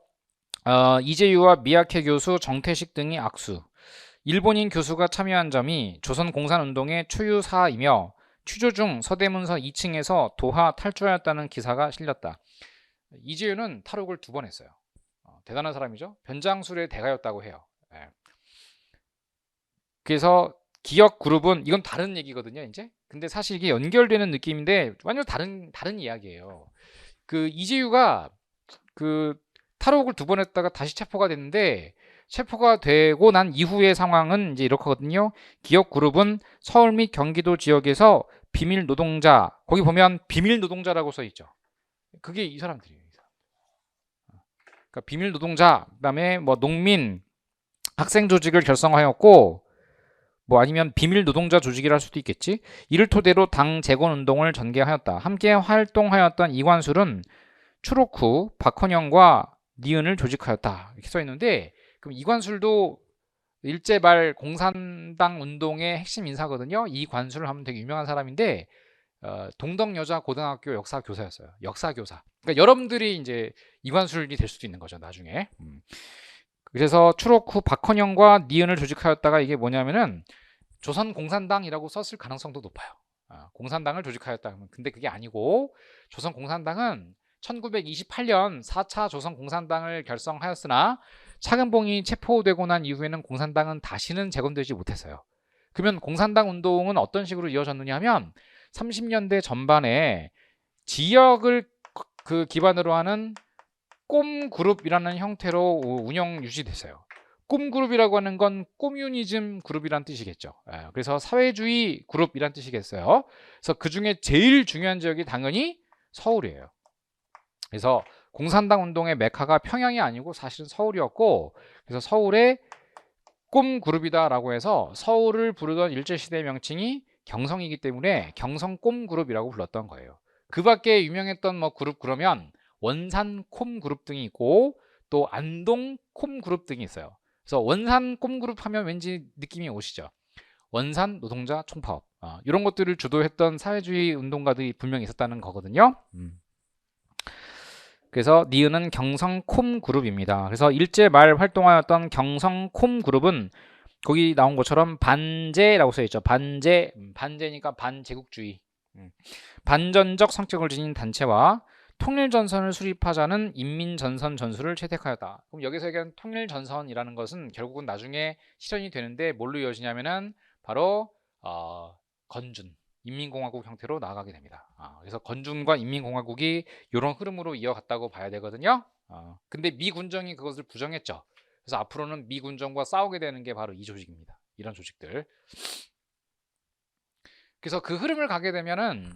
이재유와 미야케 교수, 정태식 등이 악수. 일본인 교수가 참여한 점이 조선공산운동의 초유사이며 취조 중 서대문서 2층에서 도하 탈주하였다는 기사가 실렸다. 이재유는 탈옥을 2번 했어요. 대단한 사람이죠. 변장술의 대가였다고 해요. 그래서 기역 그룹은 이건 다른 얘기거든요, 이제. 근데 사실 이게 연결되는 느낌인데 완전 다른 이야기예요. 그 이재유가 그 탈옥을 2번 했다가 다시 체포가 됐는데 체포가 되고 난 이후의 상황은 이제 이렇거든요. 기업 그룹은 서울 및 경기도 지역에서 비밀 노동자, 거기 보면 비밀 노동자라고 써 있죠. 그게 이 사람들이에요. 그러니까 비밀 노동자, 그다음에 뭐 농민, 학생 조직을 결성하였고, 뭐 아니면 비밀 노동자 조직이라 할 수도 있겠지. 이를 토대로 당 재건 운동을 전개하였다. 함께 활동하였던 이관술은 추록 후 박헌영과 니은을 조직하였다. 이렇게 써 있는데, 그럼 이관술도 일제 말 공산당 운동의 핵심 인사거든요. 이관술을 하면 되게 유명한 사람인데 동덕여자고등학교 역사교사였어요. 역사교사. 그러니까 여러분들이 이제 이관술이 될 수도 있는 거죠, 나중에. 그래서 추록 후 박헌영과 니은을 조직하였다가 이게 뭐냐면은 조선공산당이라고 썼을 가능성도 높아요. 공산당을 조직하였다. 근데 그게 아니고 조선공산당은 1928년 4차 조선공산당을 결성하였으나 차근봉이 체포되고 난 이후에는 공산당은 다시는 재건되지 못했어요. 그러면 공산당 운동은 어떤 식으로 이어졌느냐 하면 30년대 전반에 지역을 그 기반으로 하는 꼼그룹이라는 형태로 운영 유지됐어요. 꼼그룹이라고 하는 건 꼬뮤니즘 그룹이란 뜻이겠죠. 그래서 사회주의 그룹이란 뜻이겠어요. 그래서 그 중에 제일 중요한 지역이 당연히 서울이에요. 그래서 공산당 운동의 메카가 평양이 아니고 사실은 서울이었고, 그래서 서울의 꼼그룹이다라고 해서 서울을 부르던 일제시대의 명칭이 경성이기 때문에 경성 꼼그룹이라고 불렀던 거예요. 그 밖에 유명했던 뭐 그룹 그러면 원산 콤그룹 등이 있고 또 안동 콤그룹 등이 있어요. 그래서 원산 꼼그룹 하면 왠지 느낌이 오시죠? 원산 노동자 총파업, 이런 것들을 주도했던 사회주의 운동가들이 분명히 있었다는 거거든요. 그래서 니은은 경성콤그룹입니다. 그래서 일제 말 활동하였던 경성콤그룹은 거기 나온 것처럼 반제라고 써있죠. 반제니까 반제국주의, 반전적 성격을 지닌 단체와 통일전선을 수립하자는 인민전선 전술을 채택하였다. 그럼 여기서 얘기하는 통일전선이라는 것은 결국은 나중에 실현이 되는데 뭘로 이어지냐면은 바로 건준, 인민공화국 형태로 나아가게 됩니다. 그래서 건준과 인민공화국이 이런 흐름으로 이어갔다고 봐야 되거든요. 근데 미군정이 그것을 부정했죠. 그래서 앞으로는 미군정과 싸우게 되는 게 바로 이 조직입니다. 이런 조직들. 그래서 그 흐름을 가게 되면은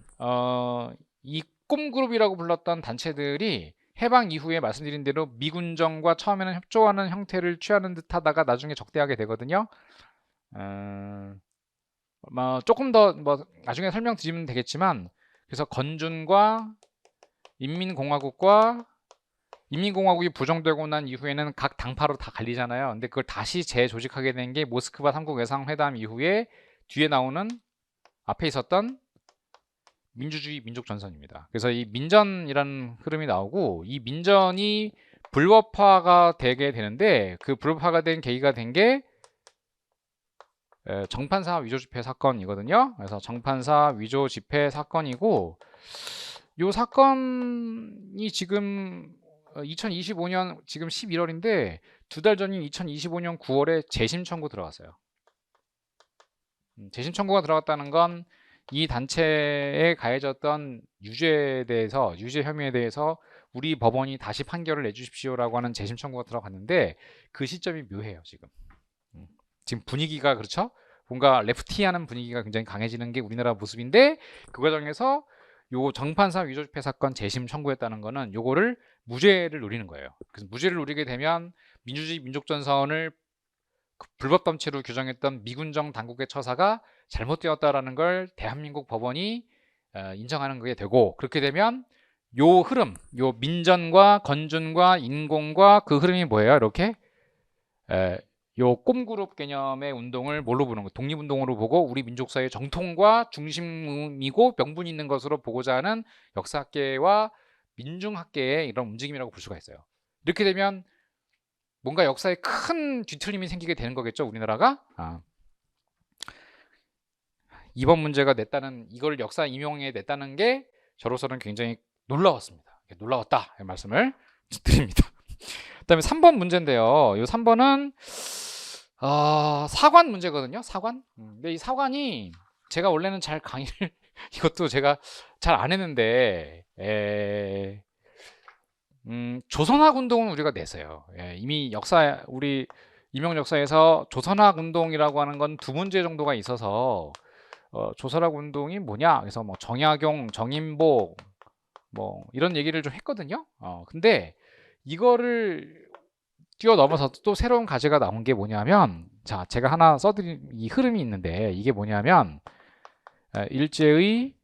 이 꼼그룹이라고 불렀던 단체들이 해방 이후에 말씀드린 대로 미군정과 처음에는 협조하는 형태를 취하는 듯하다가 나중에 적대하게 되거든요. 조금 더 뭐 나중에 설명드리면 되겠지만, 그래서 건준과 인민공화국과 인민공화국이 부정되고 난 이후에는 각 당파로 다 갈리잖아요. 근데 그걸 다시 재조직하게 된 게 모스크바 3국 외상회담 이후에 뒤에 나오는 앞에 있었던 민주주의 민족전선입니다. 그래서 이 민전이라는 흐름이 나오고, 이 민전이 불법화가 되게 되는데 그 불법화가 된 계기가 된 게 정판사 위조 집회 사건이거든요. 그래서 정판사 위조 집회 사건이고, 이 사건이 지금 2025년 지금 11월인데 2달 전인 2025년 9월에 재심 청구 들어갔어요. 재심 청구가 들어갔다는 건 이 단체에 가해졌던 유죄에 대해서, 유죄 혐의에 대해서 우리 법원이 다시 판결을 내주십시오라고 하는 재심 청구가 들어갔는데 그 시점이 묘해요. 지금 분위기가 그렇죠? 뭔가 레프티하는 분위기가 굉장히 강해지는 게 우리나라 모습인데, 그 과정에서 요 정판사 위조 집회 사건 재심 청구했다는 거는 요거를 무죄를 노리는 거예요. 그래서 무죄를 노리게 되면 민주주의 민족전선을 불법 단체로 규정했던 미군정 당국의 처사가 잘못되었다라는 걸 대한민국 법원이 인정하는 게 되고, 그렇게 되면 요 흐름, 요 민전과 건준과 인공과 그 흐름이 뭐예요? 이렇게 요 꼼그룹 개념의 운동을 뭘로 보는 거? 독립운동으로 보고 우리 민족사의 정통과 중심이고 명분이 있는 것으로 보고자 하는 역사학계와 민중학계의 이런 움직임이라고 볼 수가 있어요. 이렇게 되면 뭔가 역사에 큰 뒤틀림이 생기게 되는 거겠죠, 우리나라가. 이번 문제가 냈다는, 이걸 역사 임용에 냈다는 게 저로서는 굉장히 놀라웠습니다. 놀라웠다 말씀을 드립니다. 그 다음에 3번 문제인데요. 이 3번은 사관 문제거든요. 사관. 근데 이 사관이 제가 원래는 잘 강의를 이것도 제가 잘 안 했는데 조선학 운동은 우리가 냈어요. 이미 우리 이명 역사에서 조선학 운동이라고 하는 건 두 문제 정도가 있어서 조선학 운동이 뭐냐? 그래서 뭐 정약용, 정인보 뭐 이런 얘기를 좀 했거든요. 근데 이거를 뛰어넘어서 또 새로운 과제가 나온 게 뭐냐면, 자, 제가 하나 써드린 이 흐름이 있는데 이게 뭐냐면 일제의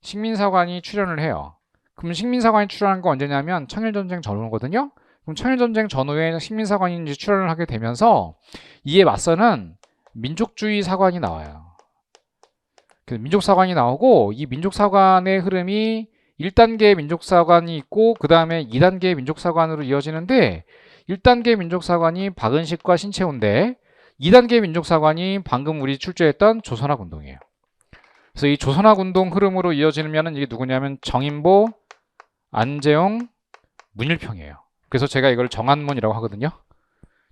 식민사관이 출연을 해요. 그럼 식민사관이 출연한 건 언제냐면 청일전쟁 전후거든요. 그럼 청일전쟁 전후에 식민사관이 이제 출연을 하게 되면서 이에 맞서는 민족주의 사관이 나와요. 그 민족사관이 나오고 이 민족사관의 흐름이 1단계 민족사관이 있고 그 다음에 2단계 민족사관으로 이어지는데 1단계 민족사관이 박은식과 신채호인데 2단계 민족사관이 방금 우리 출제했던 조선학운동이에요. 그래서 이 조선학운동 흐름으로 이어지면 이게 누구냐면 정인보, 안재홍, 문일평이에요. 그래서 제가 이걸 정안문이라고 하거든요.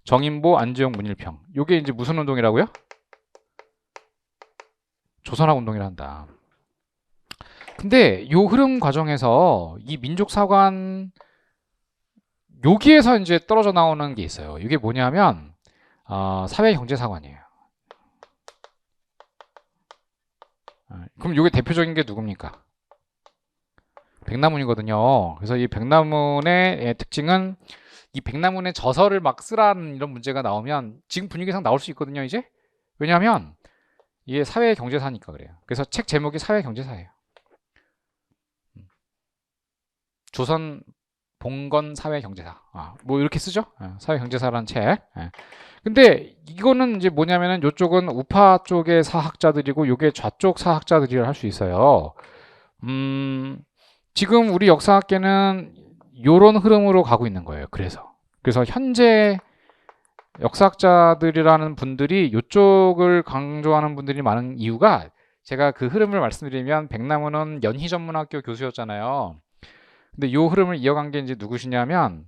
정인보, 안재홍, 문일평. 이게 이제 무슨 운동이라고요? 조선학운동이라 한다. 근데 요 흐름 과정에서 이 민족사관 여기에서 이제 떨어져 나오는 게 있어요. 이게 뭐냐면 사회경제사관이에요. 그럼 이게 대표적인 게 누굽니까? 백남훈이거든요. 그래서 이 백남훈의 특징은 이 백남훈의 저서를 막 쓰라는 이런 문제가 나오면 지금 분위기상 나올 수 있거든요, 이제. 왜냐하면 이게 사회경제사니까 그래요. 그래서 책 제목이 사회경제사예요. 조선 봉건 사회경제사. 뭐 이렇게 쓰죠? 사회경제사라는 책. 근데 이거는 이제 뭐냐면은 이쪽은 우파 쪽의 사학자들이고 요게 좌쪽 사학자들이라 할 수 있어요. 지금 우리 역사학계는 요런 흐름으로 가고 있는 거예요. 그래서 현재 역사학자들이라는 분들이 이쪽을 강조하는 분들이 많은 이유가 제가 그 흐름을 말씀드리면 백남훈은 연희전문학교 교수였잖아요. 근데 이 흐름을 이어간 게 이제 누구시냐면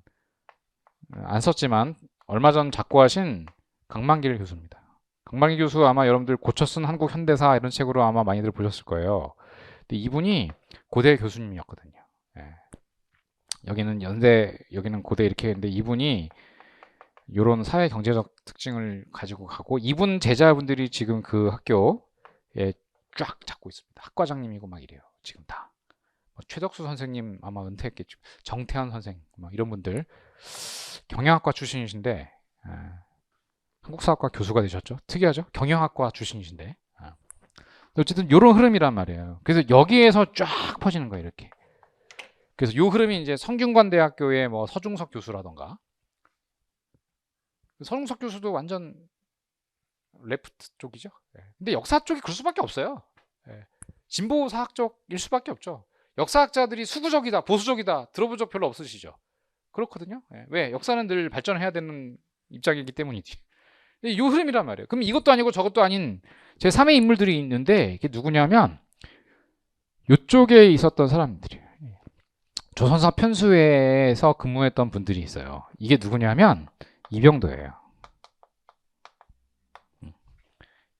안 썼지만 얼마 전 작고하신 강만길 교수입니다. 강만길 교수 아마 여러분들 고쳐 쓴 한국 현대사 이런 책으로 아마 많이들 보셨을 거예요. 근데 이분이 고대 교수님이었거든요. 여기는 연대, 여기는 고대 이렇게 했는데 이분이 이런 사회 경제적 특징을 가지고 가고 이분 제자분들이 지금 그 학교에 쫙 잡고 있습니다. 학과장님이고 막 이래요. 지금 다. 최덕수 선생님 아마 은퇴했겠죠. 정태환 선생 막 이런 분들 경영학과 출신이신데 한국사학과 교수가 되셨죠. 특이하죠. 경영학과 출신이신데 어쨌든 이런 흐름이란 말이에요. 그래서 여기에서 쫙 퍼지는 거예요. 이렇게. 그래서 이 흐름이 이제 성균관대학교의 뭐 서중석 교수라던가 서중석 교수도 완전 레프트 쪽이죠. 근데 역사 쪽이 그럴 수밖에 없어요. 진보 사학 쪽일 수밖에 없죠. 역사학자들이 수구적이다, 보수적이다 들어본 적 별로 없으시죠? 그렇거든요. 왜? 역사는 늘 발전해야 되는 입장이기 때문이지. 이 흐름이란 말이에요. 그럼 이것도 아니고 저것도 아닌 제 3의 인물들이 있는데 이게 누구냐면 이쪽에 있었던 사람들이에요. 조선사 편수회에서 근무했던 분들이 있어요. 이게 누구냐면 이병도예요.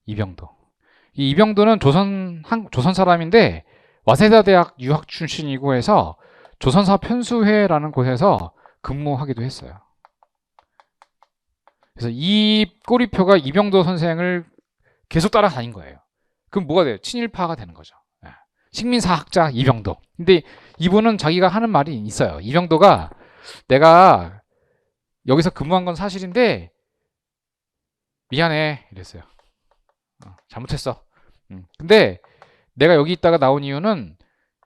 이병도. 이 이병도는 조선 사람인데 와세다 대학 유학 출신이고 해서 조선사 편수회라는 곳에서 근무하기도 했어요. 그래서 이 꼬리표가 이병도 선생을 계속 따라다닌 거예요. 그럼 뭐가 돼요? 친일파가 되는 거죠. 식민사학자 이병도. 근데 이분은 자기가 하는 말이 있어요. 이병도가 내가 여기서 근무한 건 사실인데 미안해 이랬어요. 잘못했어. 근데 내가 여기 있다가 나온 이유는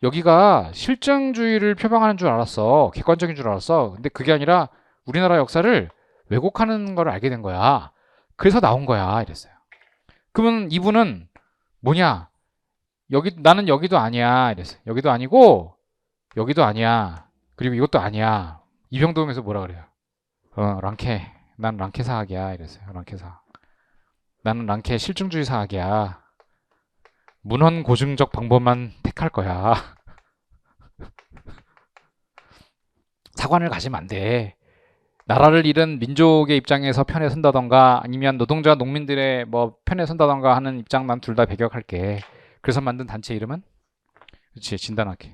여기가 실증주의를 표방하는 줄 알았어. 객관적인 줄 알았어. 근데 그게 아니라 우리나라 역사를 왜곡하는 걸 알게 된 거야. 그래서 나온 거야. 이랬어요. 그러면 이분은 뭐냐? 나는 여기도 아니야. 이랬어요. 여기도 아니고 여기도 아니야. 그리고 이것도 아니야. 이병도면서 뭐라 그래요? 랑케. 난 랑케 사학이야. 이랬어요. 랑케 사학. 나는 랑케 실증주의 사학이야. 문헌 고증적 방법만 택할 거야. 사관을 가지면 안 돼. 나라를 잃은 민족의 입장에서 편에 선다던가 아니면 노동자 농민들의 뭐 편에 선다던가 하는 입장 난 둘 다 배격할게. 그래서 만든 단체 이름은 그렇지 진단학회.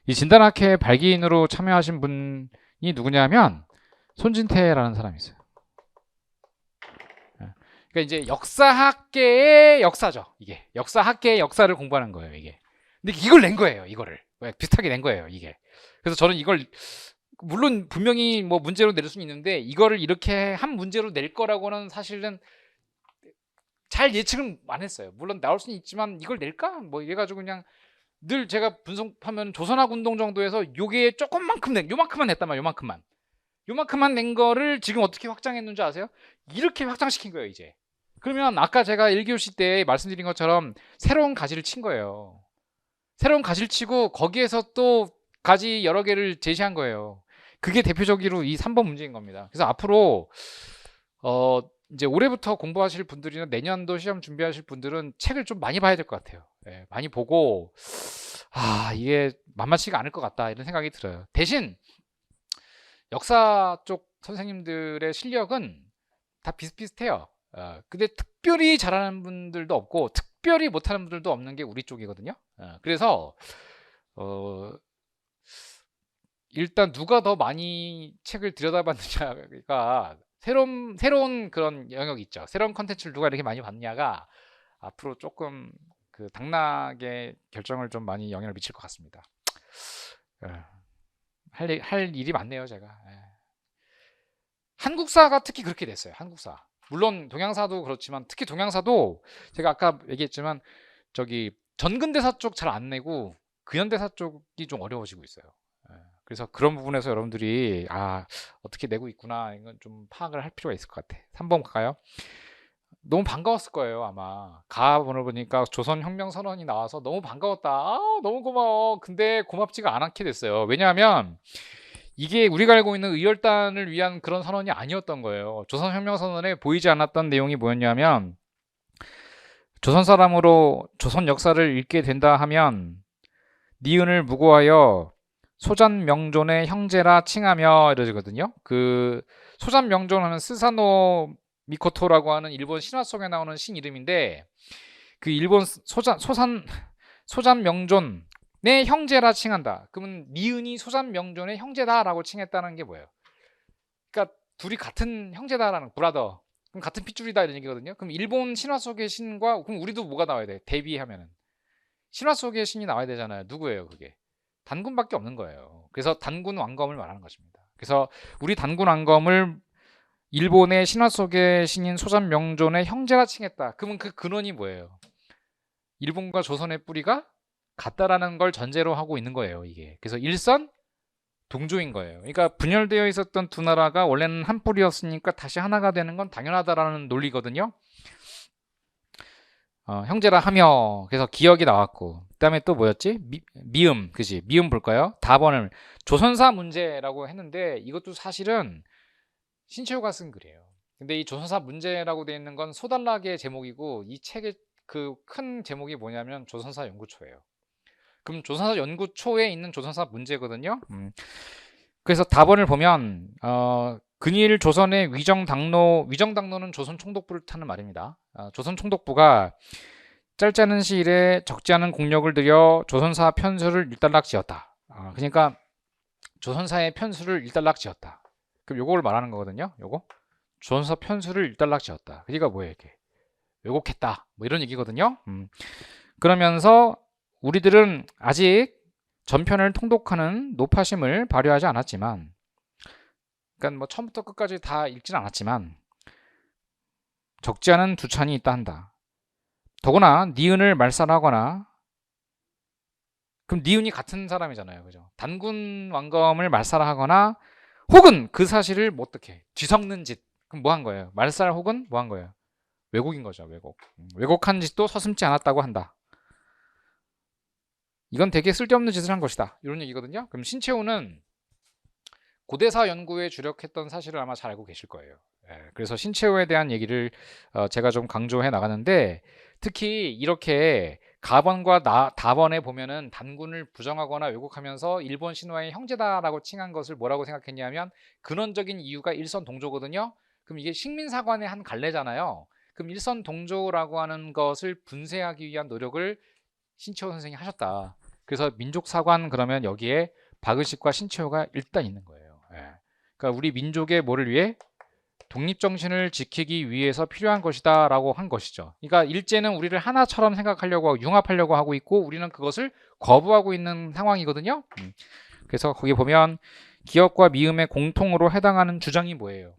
이 진단학회 발기인으로 참여하신 분이 누구냐면 손진태라는 사람이 있어요. 그러니까 이제 역사학계의 역사죠. 이게 역사학계의 역사를 공부하는 거예요. 이게. 근데 이걸 낸 거예요. 이거를 비슷하게 낸 거예요. 이게. 그래서 저는 이걸 물론 분명히 뭐 문제로 낼 수는 있는데 이거를 이렇게 한 문제로 낼 거라고는 사실은 잘 예측은 안 했어요. 물론 나올 수는 있지만 이걸 낼까? 뭐 이래가지고 그냥 늘 제가 분석하면 조선학 운동 정도에서 요게 조금만큼 낸 요만큼만 냈단 말이에요. 요만큼만 낸 거를 지금 어떻게 확장했는지 아세요? 이렇게 확장시킨 거예요. 이제. 그러면 아까 제가 1교시 때 말씀드린 것처럼 새로운 가지를 친 거예요. 새로운 가지를 치고 거기에서 또 가지 여러 개를 제시한 거예요. 그게 대표적으로 이 3번 문제인 겁니다. 그래서 앞으로 이제 올해부터 공부하실 분들이나 내년도 시험 준비하실 분들은 책을 좀 많이 봐야 될 것 같아요. 예, 많이 보고 이게 만만치가 않을 것 같다 이런 생각이 들어요. 대신 역사 쪽 선생님들의 실력은 다 비슷비슷해요. 근데 특별히 잘하는 분들도 없고 특별히 못하는 분들도 없는 게 우리 쪽이거든요. 그래서 일단 누가 더 많이 책을 들여다봤느냐가 새로운 그런 영역이 있죠. 새로운 컨텐츠를 누가 이렇게 많이 봤냐가 앞으로 조금 그 당락의 결정을 좀 많이 영향을 미칠 것 같습니다. 할 일이 많네요, 제가. 한국사가 특히 그렇게 됐어요. 한국사. 물론 동양사도 그렇지만 특히 동양사도 제가 아까 얘기했지만 저기 전근대사 쪽 잘 안 내고 근현대사 쪽이 좀 어려워지고 있어요. 그래서 그런 부분에서 여러분들이 어떻게 내고 있구나 이건 좀 파악을 할 필요가 있을 것 같아. 3번 갈까요? 너무 반가웠을 거예요 아마. 가번을 보니까 조선혁명선언이 나와서 너무 반가웠다. 너무 고마워. 근데 고맙지가 않게 됐어요. 왜냐하면 이게 우리가 알고 있는 의열단을 위한 그런 선언이 아니었던 거예요. 조선혁명선언에 보이지 않았던 내용이 뭐였냐면 조선 사람으로 조선 역사를 읽게 된다 하면 니은을 무고하여 소잔명존의 형제라 칭하며 이러거든요. 그 소잔명존 하면 스사노 미코토라고 하는 일본 신화 속에 나오는 신 이름인데 그 일본 소잔명존의 형제라 칭한다. 그러면 니은이 소잔명존의 형제다라고 칭했다는 게 뭐예요? 그러니까 둘이 같은 형제다라는 브라더. 그럼 같은 핏줄이다 이런 얘기거든요. 그럼 일본 신화 속의 신과 그럼 우리도 뭐가 나와야 돼? 대비하면은 신화 속의 신이 나와야 되잖아요. 누구예요, 그게? 단군밖에 없는 거예요. 그래서 단군 왕검을 말하는 것입니다. 그래서 우리 단군 왕검을 일본의 신화 속의 신인 소잔명존의 형제라 칭했다. 그러면 그 근원이 뭐예요? 일본과 조선의 뿌리가 같다라는 걸 전제로 하고 있는 거예요, 이게. 그래서 일선 동조인 거예요. 그러니까 분열되어 있었던 두 나라가 원래는 한 뿌리였으니까 다시 하나가 되는 건 당연하다라는 논리거든요. 형제라 하며 그래서 기억이 나왔고 그다음에 또 뭐였지? 미음 그지? 미음 볼까요? 답원을 조선사 문제라고 했는데 이것도 사실은 신채호가 쓴 글이에요. 근데 이 조선사 문제라고 되어 있는 건 소단락의 제목이고 이 책의 그 큰 제목이 뭐냐면 조선사 연구초예요. 그럼 조선사 연구초에 있는 조선사 문제거든요. 그래서 답원을 보면 근일 조선의 위정당로는 조선 총독부를 타는 말입니다. 조선 총독부가 짧지 않은 시일에 적지 않은 공력을 들여 조선사 편수를 일단락 지었다. 그러니까 조선사의 편수를 일단락 지었다. 그럼 요걸 말하는 거거든요. 요거 조선사 편수를 일단락 지었다. 그러니까 뭐예요 이게? 왜곡했다. 뭐 이런 얘기거든요. 그러면서 우리들은 아직 전편을 통독하는 노파심을 발휘하지 않았지만 그러니까 뭐 처음부터 끝까지 다 읽지는 않았지만 적지 않은 두찬이 있다 한다. 더구나 니은을 말살하거나 그럼 니은이 같은 사람이잖아요. 그죠? 단군 왕검을 말살하거나 혹은 그 사실을 뭐 어떻게 뒤섞는 짓. 그럼 뭐 한 거예요? 말살 혹은 뭐 한 거예요? 왜곡인 거죠. 왜곡. 왜곡한 짓도 서슴지 않았다고 한다. 이건 되게 쓸데없는 짓을 한 것이다. 이런 얘기거든요. 그럼 신채호는 고대사 연구에 주력했던 사실을 아마 잘 알고 계실 거예요. 그래서 신채호에 대한 얘기를 제가 좀 강조해 나가는데 특히 이렇게 가번과 다번에 보면은 단군을 부정하거나 왜곡하면서 일본 신화의 형제다라고 칭한 것을 뭐라고 생각했냐면 근원적인 이유가 일선 동조거든요. 그럼 이게 식민사관의 한 갈래잖아요. 그럼 일선 동조라고 하는 것을 분쇄하기 위한 노력을 신채호 선생이 하셨다. 그래서 민족사관 그러면 여기에 박의식과 신채호가 일단 있는 거예요. 예. 그러니까 우리 민족의 뭐를 위해? 독립정신을 지키기 위해서 필요한 것이다 라고 한 것이죠. 그러니까 일제는 우리를 하나처럼 생각하려고 하고 융합하려고 하고 있고 우리는 그것을 거부하고 있는 상황이거든요. 그래서 거기 보면 기업과 미음의 공통으로 해당하는 주장이 뭐예요?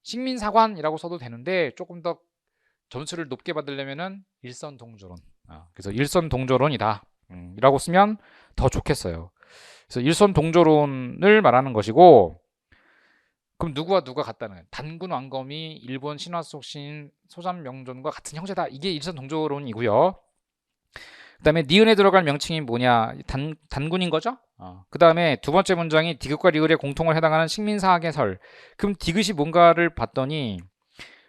식민사관이라고 써도 되는데 조금 더 점수를 높게 받으려면은 일선동조론. 그래서 일선동조론이다 이라고 쓰면 더 좋겠어요. 그래서 일선동조론을 말하는 것이고, 그럼 누구와 누가 같다는? 단군 왕검이 일본 신화 속 신 소잠명존과 같은 형제다. 이게 일선동조론이고요. 그 다음에 니은에 들어갈 명칭이 뭐냐? 단군인 거죠? 그 다음에 두 번째 문장이 디귿과 리을의 공통을 해당하는 식민사학의 설. 그럼 디귿이 뭔가를 봤더니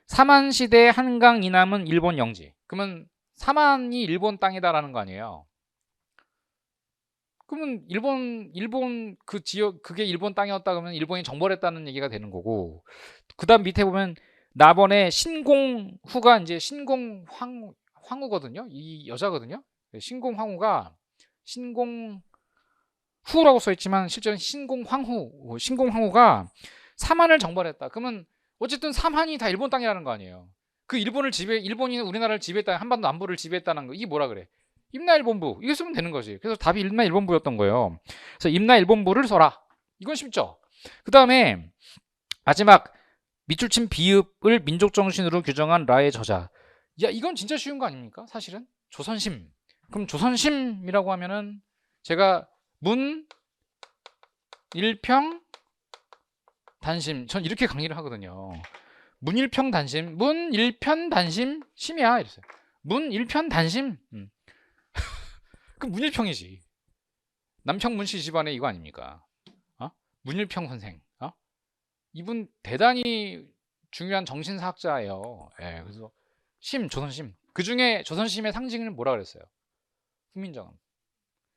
사만시대 한강 이남은 일본 영지. 그러면 사만이 일본 땅이다라는 거 아니에요. 그러면 일본 그 지역 그게 일본 땅이었다 그러면 일본이 정벌했다는 얘기가 되는 거고. 그다음 밑에 보면 나번에 신공후가 이제 신공황후거든요. 이 여자거든요. 신공황후가 신공후라고 써 있지만 실제는 신공황후가 사만을 정벌했다. 그러면 어쨌든 사만이 다 일본 땅이라는 거 아니에요. 그 일본이 우리나라를 지배했다, 한반도 남부를 지배했다는 거. 이게 뭐라 그래? 임나일본부. 이게 쓰면 되는 거지. 그래서 답이 임나일본부였던 거예요. 그래서 임나일본부를 써라. 이건 쉽죠. 그 다음에 마지막 밑줄친 비읍을 민족정신으로 규정한 라의 저자. 야, 이건 진짜 쉬운 거 아닙니까? 사실은 조선심. 그럼 조선심이라고 하면은 제가 문일평 단심. 전 이렇게 강의를 하거든요. 문일평 단심, 문일편 단심 심이야 이랬어요. 문일편 단심. 그럼 문일평이지. 남평문씨 집안에 이거 아닙니까? 문일평 선생. 이분 대단히 중요한 정신사학자예요. 예, 그래서 조선심. 그 중에 조선심의 상징은 뭐라 그랬어요? 훈민정음.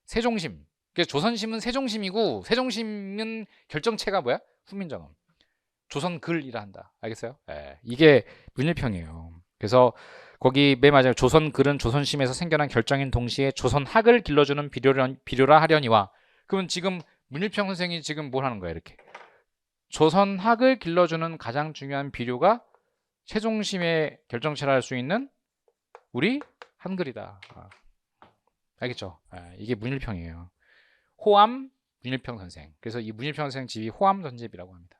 세종심. 그래서 조선심은 세종심이고 세종심은 결정체가 뭐야? 훈민정음. 조선글이라 한다. 알겠어요? 예, 이게 문일평이에요. 그래서 거기 맨 마지막에 조선글은 조선심에서 생겨난 결정인 동시에 조선학을 길러주는 비료라 하려니와. 그러면 지금 문일평 선생이 지금 뭘 하는 거야? 이렇게 조선학을 길러주는 가장 중요한 비료가 세종심의 결정체라 할 수 있는 우리 한글이다. 알겠죠? 이게 문일평이에요. 호암 문일평 선생. 그래서 이 문일평 선생 집이 호암 전집이라고 합니다.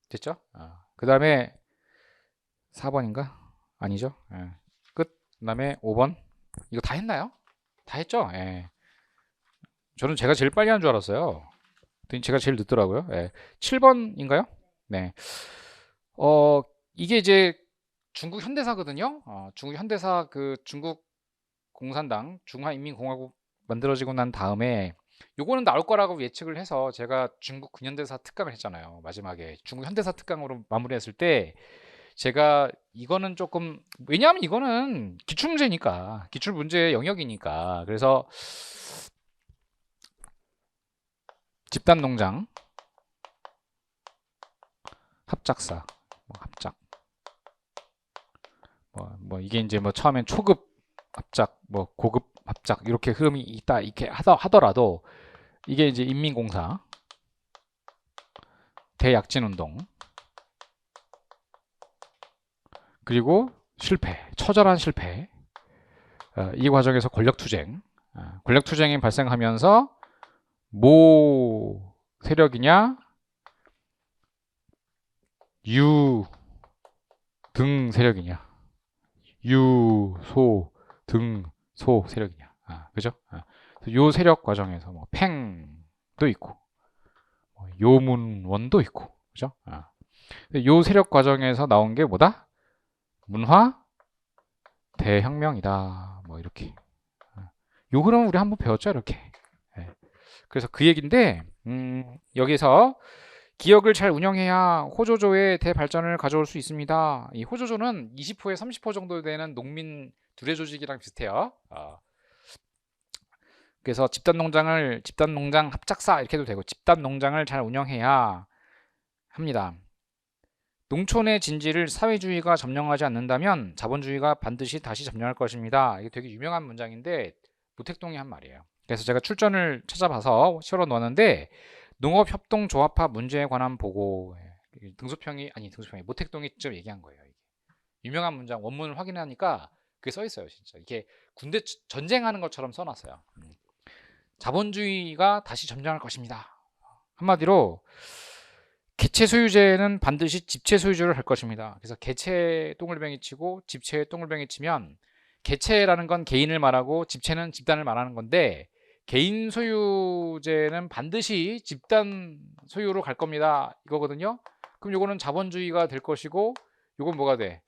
됐죠? 그 다음에 4번인가? 아니죠? 끝. 그 다음에 5번. 이거 다 했나요? 다 했죠? 저는 제가 제일 빨리 한 줄 알았어요. 제가 제일 늦더라고요. 7번인가요? 네. 이게 이제 중국 현대사거든요. 중국 현대사 그 중국 공산당 중화인민공화국 만들어지고 난 다음에 요거는 나올 거라고 예측을 해서 제가 중국 근현대사 특강을 했잖아요. 마지막에 중국 현대사 특강으로 마무리했을 때 제가 이거는 조금, 왜냐하면 이거는 기출문제니까, 기출문제의 영역이니까. 그래서 집단농장 합작사 합작 이게 이제 처음엔 초급 합작 고급 합작 이렇게 흐름이 있다 이렇게 하더라도 이게 이제 인민공사 대약진운동 그리고 실패, 처절한 실패, 이 과정에서 권력투쟁이 발생하면서 모 세력이냐 유 등 세력이냐 유소 등 소 세력이냐 그죠? 요 세력 과정에서 팽도 있고 요문원도 있고 그죠? 요 세력 과정에서 나온 게 뭐다? 문화 대혁명이다 이렇게 요 흐름 우리 한번 배웠죠 이렇게. 그래서 그 얘기인데 여기서 기업을 잘 운영해야 호조조의 대발전을 가져올 수 있습니다. 이 호조조는 20호에 30호 정도 되는 농민 두레 조직이랑 비슷해요. 그래서 집단 농장 합작사 이렇게 해도 되고 집단 농장을 잘 운영해야 합니다. 농촌의 진지를 사회주의가 점령하지 않는다면 자본주의가 반드시 다시 점령할 것입니다. 이게 되게 유명한 문장인데 모택동이 한 말이에요. 그래서 제가 출전을 찾아봐서 실어 놓았는데 농업협동조합화 문제에 관한 보고 등소평이 모택동이 직접 얘기한 거예요. 유명한 문장 원문을 확인하니까 그게 써 있어요. 진짜 이게 군대 전쟁하는 것처럼 써놨어요. 자본주의가 다시 점령할 것입니다. 한마디로 개체 소유제는 반드시 집체 소유주를 할 것입니다. 그래서 개체에 똥을뱅이 치고 집체에 똥을뱅이 치면 개체라는 건 개인을 말하고 집체는 집단을 말하는 건데 개인 소유제는 반드시 집단 소유로 갈 겁니다. 이거거든요. 그럼 요거는 자본주의가 될 것이고 요건 뭐가 돼?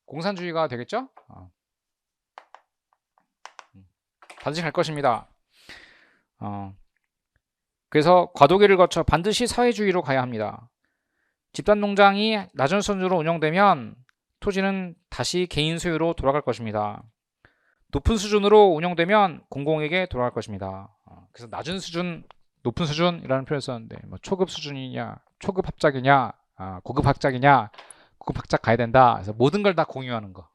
공산주의가 되겠죠? 반드시 갈 것입니다. 그래서 과도기를 거쳐 반드시 사회주의로 가야 합니다. 집단 농장이 낮은 수준으로 운영되면 토지는 다시 개인 소유로 돌아갈 것입니다. 높은 수준으로 운영되면 공공에게 돌아갈 것입니다. 그래서 낮은 수준, 높은 수준이라는 표현을 썼는데 뭐 초급 수준이냐, 초급 합작이냐, 고급 합작이냐, 고급 합작 가야 된다. 그래서 모든 걸 다 공유하는 거.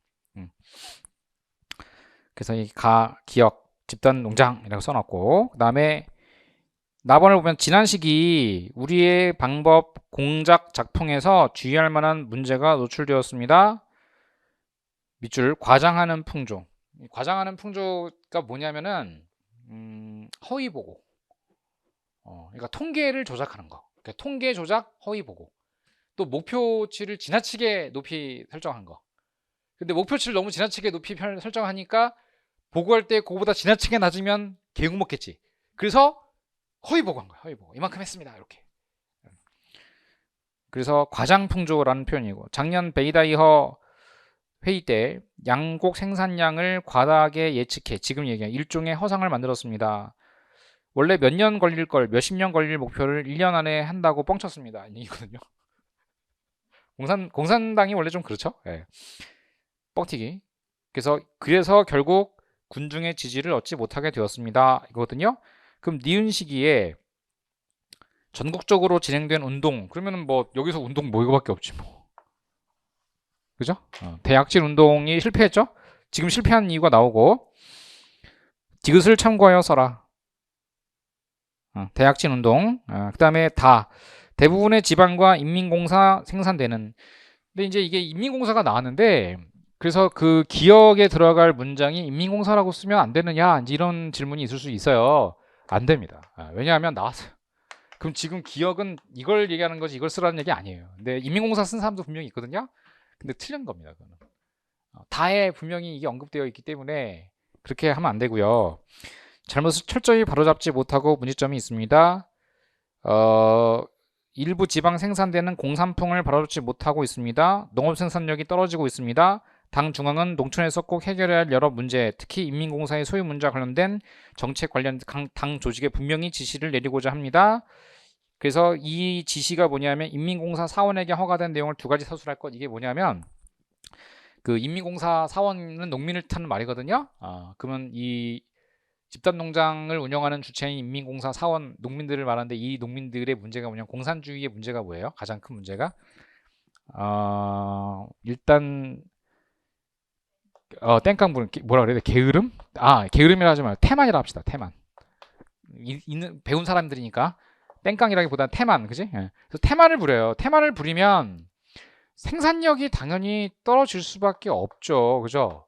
그래서 이 기역 집단 농장이라고 써놨고, 그 다음에 나번을 보면 지난 시기 우리의 방법 공작 작풍에서 주의할 만한 문제가 노출되었습니다. 밑줄 과장하는 풍조. 과장하는 풍조가 뭐냐면은 허위 보고. 그러니까 통계를 조작하는 거. 그러니까 통계 조작, 허위 보고. 또 목표치를 지나치게 높이 설정한 거. 근데 목표치를 너무 지나치게 높이 설정하니까 보고할 때 그거보다 지나치게 낮으면 개욕 먹겠지. 그래서 허위 보고한 거야. 허위 보고. 이만큼 했습니다. 이렇게. 그래서 과장풍조라는 표현이고 작년 베이다이허 회의 때 양곡 생산량을 과다하게 예측해 지금 얘기한 일종의 허상을 만들었습니다. 원래 몇 년 걸릴 걸 몇십 년 걸릴 목표를 1년 안에 한다고 뻥쳤습니다. 이거든요. 공산당이 원래 좀 그렇죠. 네. 뻥튀기. 그래서 결국 군중의 지지를 얻지 못하게 되었습니다. 이거거든요. 그럼 니은 시기에 전국적으로 진행된 운동 그러면은 뭐 여기서 운동 뭐 이거밖에 없지 뭐. 그죠? 대약진 운동이 실패했죠? 지금 실패한 이유가 나오고 디귿을 참고하여 써라. 대약진 운동. 그 다음에 대부분의 지방과 인민공사 생산되는. 근데 이제 이게 인민공사가 나왔는데 그래서 그 기역에 들어갈 문장이 인민공사라고 쓰면 안 되느냐 이런 질문이 있을 수 있어요. 안 됩니다. 왜냐하면 나왔어요. 그럼 지금 기역은 이걸 얘기하는 거지 이걸 쓰라는 얘기 아니에요. 근데 인민공사 쓴 사람도 분명히 있거든요. 근데 틀린 겁니다. 그거는. 다에 분명히 이게 언급되어 있기 때문에 그렇게 하면 안 되고요. 잘못을 철저히 바로잡지 못하고 문제점이 있습니다. 일부 지방 생산되는 공산품을 바로잡지 못하고 있습니다. 농업 생산력이 떨어지고 있습니다. 당 중앙은 농촌에서 꼭 해결해야 할 여러 문제, 특히 인민공사의 소유 문제와 관련된 정책 관련 당 조직에 분명히 지시를 내리고자 합니다. 그래서 이 지시가 뭐냐면 인민공사 사원에게 허가된 내용을 두 가지 서술할 것. 이게 뭐냐면 그 인민공사 사원은 농민을 뜻하는 말이거든요. 그러면 이 집단농장을 운영하는 주체인 인민공사 사원 농민들을 말하는데 이 농민들의 문제가 뭐냐면 공산주의의 문제가 뭐예요? 가장 큰 문제가 일단 땡깡 부른 뭐라 그래야 돼? 게으름? 게으름이라 하지 말고 태만이라 합시다. 태만. 배운 사람들이니까 땡깡이라기보다 태만, 그지? 그래서 태만을 부려요. 태만을 부리면 생산력이 당연히 떨어질 수밖에 없죠, 그죠?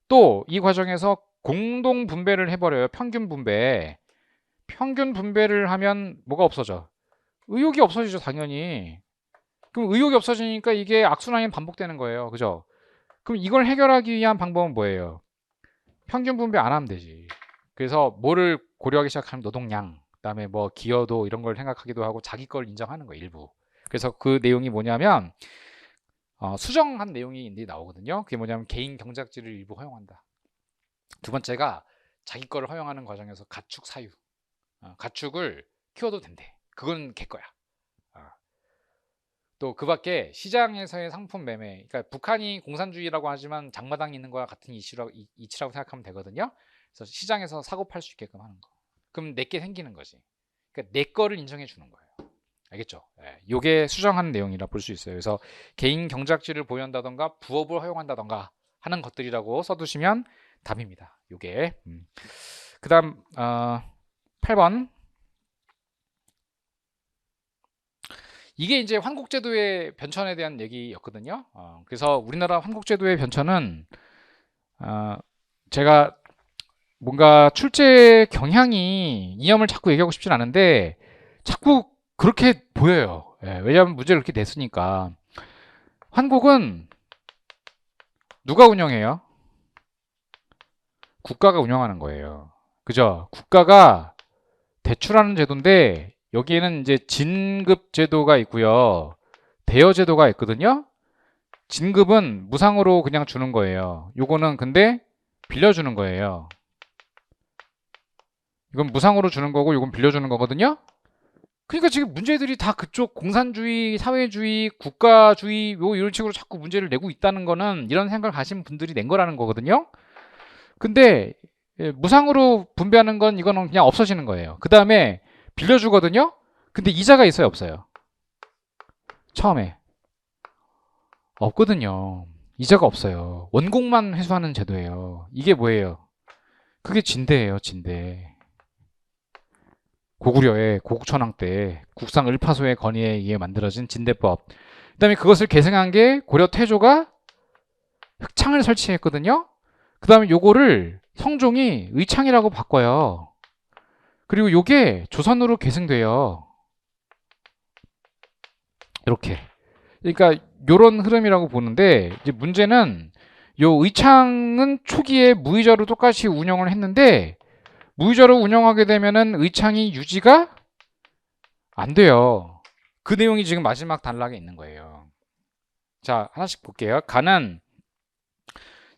또 이 과정에서 공동 분배를 해버려요. 평균 분배. 평균 분배를 하면 뭐가 없어져? 의욕이 없어지죠, 당연히. 그럼 의욕이 없어지니까 이게 악순환이 반복되는 거예요, 그죠? 그럼 이걸 해결하기 위한 방법은 뭐예요? 평균 분배 안 하면 되지. 그래서 뭐를 고려하기 시작하면 노동량, 그다음에 뭐 기여도 이런 걸 생각하기도 하고 자기 걸 인정하는 거예요, 일부. 그래서 그 내용이 뭐냐면 수정한 내용이 나오거든요. 그게 뭐냐면 개인 경작지를 일부 허용한다. 두 번째가 자기 거를 허용하는 과정에서 가축 사유. 가축을 키워도 된대. 그건 걔 거야. 또 그 밖에 시장에서의 상품 매매, 그러니까 북한이 공산주의라고 하지만 장마당이 있는 거와 같은 이치라고 생각하면 되거든요. 그래서 시장에서 사고 팔 수 있게끔 하는 거. 그럼 내게 생기는 거지. 그러니까 내 거를 인정해 주는 거예요. 알겠죠? 예, 요게 수정하는 내용이라 볼 수 있어요. 그래서 개인 경작지를 보유한다던가 부업을 허용한다던가 하는 것들이라고 써두시면 답입니다. 요게. 그다음 8번. 이게 이제 환국제도의 변천에 대한 얘기였거든요. 그래서 우리나라 환국제도의 변천은 제가 뭔가 출제 경향이 이념을 자꾸 얘기하고 싶진 않은데 자꾸 그렇게 보여요. 예, 왜냐하면 문제를 그렇게 냈으니까. 한국은 누가 운영해요? 국가가 운영하는 거예요. 그죠? 국가가 대출하는 제도인데 여기에는 이제 진급 제도가 있고요. 대여 제도가 있거든요. 진급은 무상으로 그냥 주는 거예요. 요거는 근데 빌려주는 거예요. 이건 무상으로 주는 거고 이건 빌려주는 거거든요. 그러니까 지금 문제들이 다 그쪽 공산주의, 사회주의, 국가주의 이런 식으로 자꾸 문제를 내고 있다는 거는 이런 생각을 가신 분들이 낸 거라는 거거든요. 근데 무상으로 분배하는 건 이거는 그냥 없어지는 거예요. 그 다음에 빌려주거든요. 근데 이자가 있어요, 없어요? 처음에 없거든요. 이자가 없어요. 원곡만 회수하는 제도예요. 이게 뭐예요? 그게 진대예요, 진대. 고구려의 고국천왕 때 국상 을파소의 건의에 의해 만들어진 진대법. 그다음에 그것을 계승한 게 고려 태조가 흑창을 설치했거든요. 그다음에 요거를 성종이 의창이라고 바꿔요. 그리고 요게 조선으로 계승돼요. 이렇게. 그러니까 요런 흐름이라고 보는데 이제 문제는 요 의창은 초기에 무이자로 똑같이 운영을 했는데 무이자로 운영하게 되면은 의창이 유지가 안 돼요. 그 내용이 지금 마지막 단락에 있는 거예요. 자, 하나씩 볼게요. 가는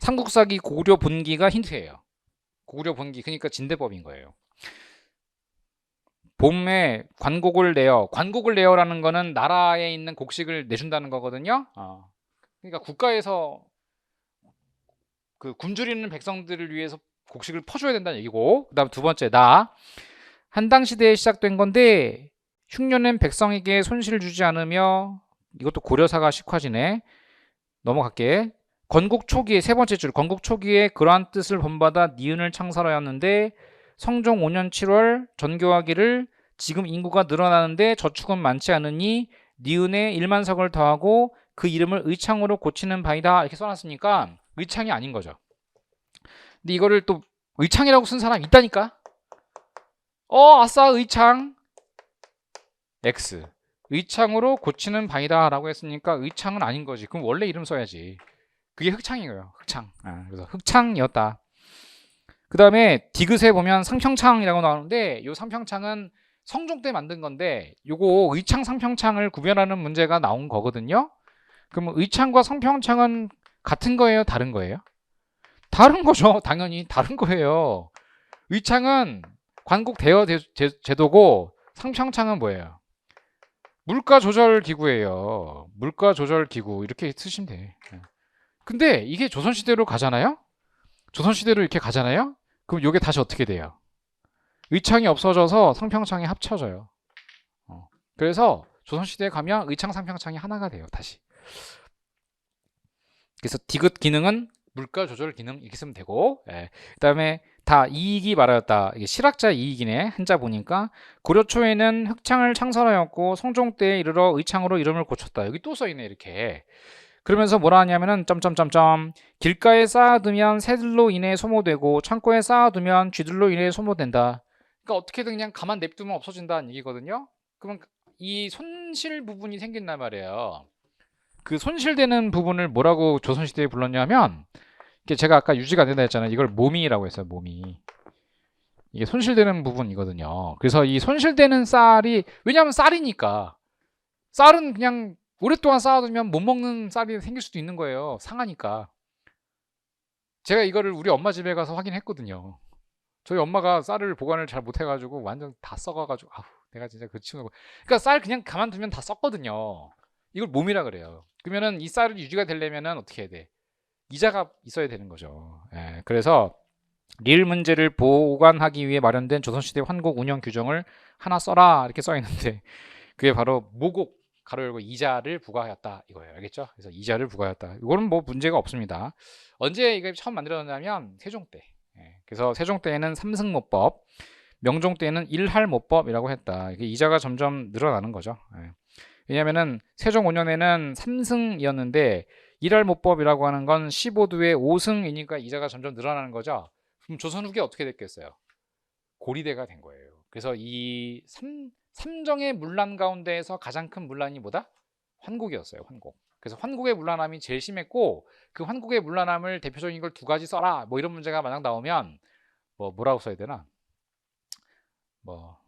삼국사기 고구려 본기가 힌트예요. 고구려 본기, 그러니까 진대법인 거예요. 봄에 관곡을 내어, 관곡을 내어라는 거는 나라에 있는 곡식을 내준다는 거거든요. 그러니까 국가에서 그 굶주리는 백성들을 위해서 곡식을 퍼줘야 된다는 얘기고, 그다음 두 번째, 한당 시대에 시작된 건데 흉년은 백성에게 손실을 주지 않으며, 이것도 고려사가 식화지네. 넘어갈게. 건국 초기에, 세 번째 줄, 건국 초기에 그러한 뜻을 본받아 니은을 창설하였는데 성종 5년 7월 전교하기를 지금 인구가 늘어나는데 저축은 많지 않으니 니은에 1만석을 더하고 그 이름을 의창으로 고치는 바이다, 이렇게 써놨으니까 의창이 아닌 거죠. 근데 이거를 또 의창이라고 쓴 사람이 있다니까. 아싸 의창 X, 의창으로 고치는 바이다 라고 했으니까 의창은 아닌 거지. 그럼 원래 이름 써야지. 그게 흑창이에요. 흑창. 그래서 흑창이었다. 그 다음에 디귿에 보면 상평창이라고 나오는데 이 상평창은 성종 때 만든 건데 요거 의창 상평창을 구별하는 문제가 나온 거거든요. 그럼 의창과 상평창은 같은 거예요, 다른 거예요? 다른 거죠. 당연히 다른 거예요. 의창은 관곡 대여 제도고 상평창은 뭐예요? 물가 조절 기구예요. 물가 조절 기구, 이렇게 쓰시면 돼. 근데 이게 조선시대로 가잖아요? 조선시대로 이렇게 가잖아요? 그럼 이게 다시 어떻게 돼요? 의창이 없어져서 상평창이 합쳐져요. 그래서 조선시대에 가면 의창 상평창이 하나가 돼요, 다시. 그래서 디귿 기능은 물가 조절 기능, 이렇게 쓰면 되고, 그 다음에 다 이익이 말하였다. 이게 실학자 이익이네. 한자 보니까 고려 초에는 흑창을 창설하였고 성종 때에 이르러 의창으로 이름을 고쳤다. 여기 또 써있네, 이렇게. 그러면서 뭐라 하냐면은 점점점점, 길가에 쌓아두면 새들로 인해 소모되고 창고에 쌓아두면 쥐들로 인해 소모된다. 그러니까 어떻게든 그냥 가만 냅두면 없어진다는 얘기거든요. 그러면 이 손실 부분이 생긴단 말이에요. 그 손실되는 부분을 뭐라고 조선시대에 불렀냐면, 제가 아까 유지가 안 된다 했잖아요. 이걸 모미라고 했어요. 모미. 이게 손실되는 부분이거든요. 그래서 이 손실되는 쌀이, 왜냐하면 쌀이니까, 쌀은 그냥 오랫동안 쌓아두면 못 먹는 쌀이 생길 수도 있는 거예요. 상하니까. 제가 이거를 우리 엄마 집에 가서 확인했거든요. 저희 엄마가 쌀을 보관을 잘 못해가지고 완전 다 썩어가지고, 내가 진짜 그 친구. 그러니까 쌀 그냥 가만두면 다 썩거든요. 이걸 몸이라 그래요. 그러면은 이 쌀이 유지가 되려면은 어떻게 해야 돼? 이자가 있어야 되는 거죠. 예, 그래서 릴 문제를 보관하기 위해 마련된 조선시대 환곡 운영 규정을 하나 써라 이렇게 써 있는데 그게 바로 모곡 가로 열고 이자를 부과하였다 이거예요. 알겠죠? 그래서 이자를 부과하였다. 이거는 뭐 문제가 없습니다. 언제 이게 처음 만들어졌냐면 세종 때. 예, 그래서 세종 때에는 삼승모법, 명종 때에는 일할모법이라고 했다. 이게 이자가 점점 늘어나는 거죠. 예. 왜냐면은 세종 5년에는 3승이었는데 일할모법이라고 하는 건 15도에 5승이니까 이자가 점점 늘어나는 거죠. 그럼 조선 후기에 어떻게 됐겠어요? 고리대가 된 거예요. 그래서 이 삼정의 문란 가운데에서 가장 큰 문란이 뭐다? 환곡이었어요. 환곡. 그래서 환곡의 문란함이 제일 심했고 그 환곡의 문란함을 대표적인 걸 두 가지 써라. 뭐 이런 문제가 만약 나오면 뭐라고 써야 되나? 뭐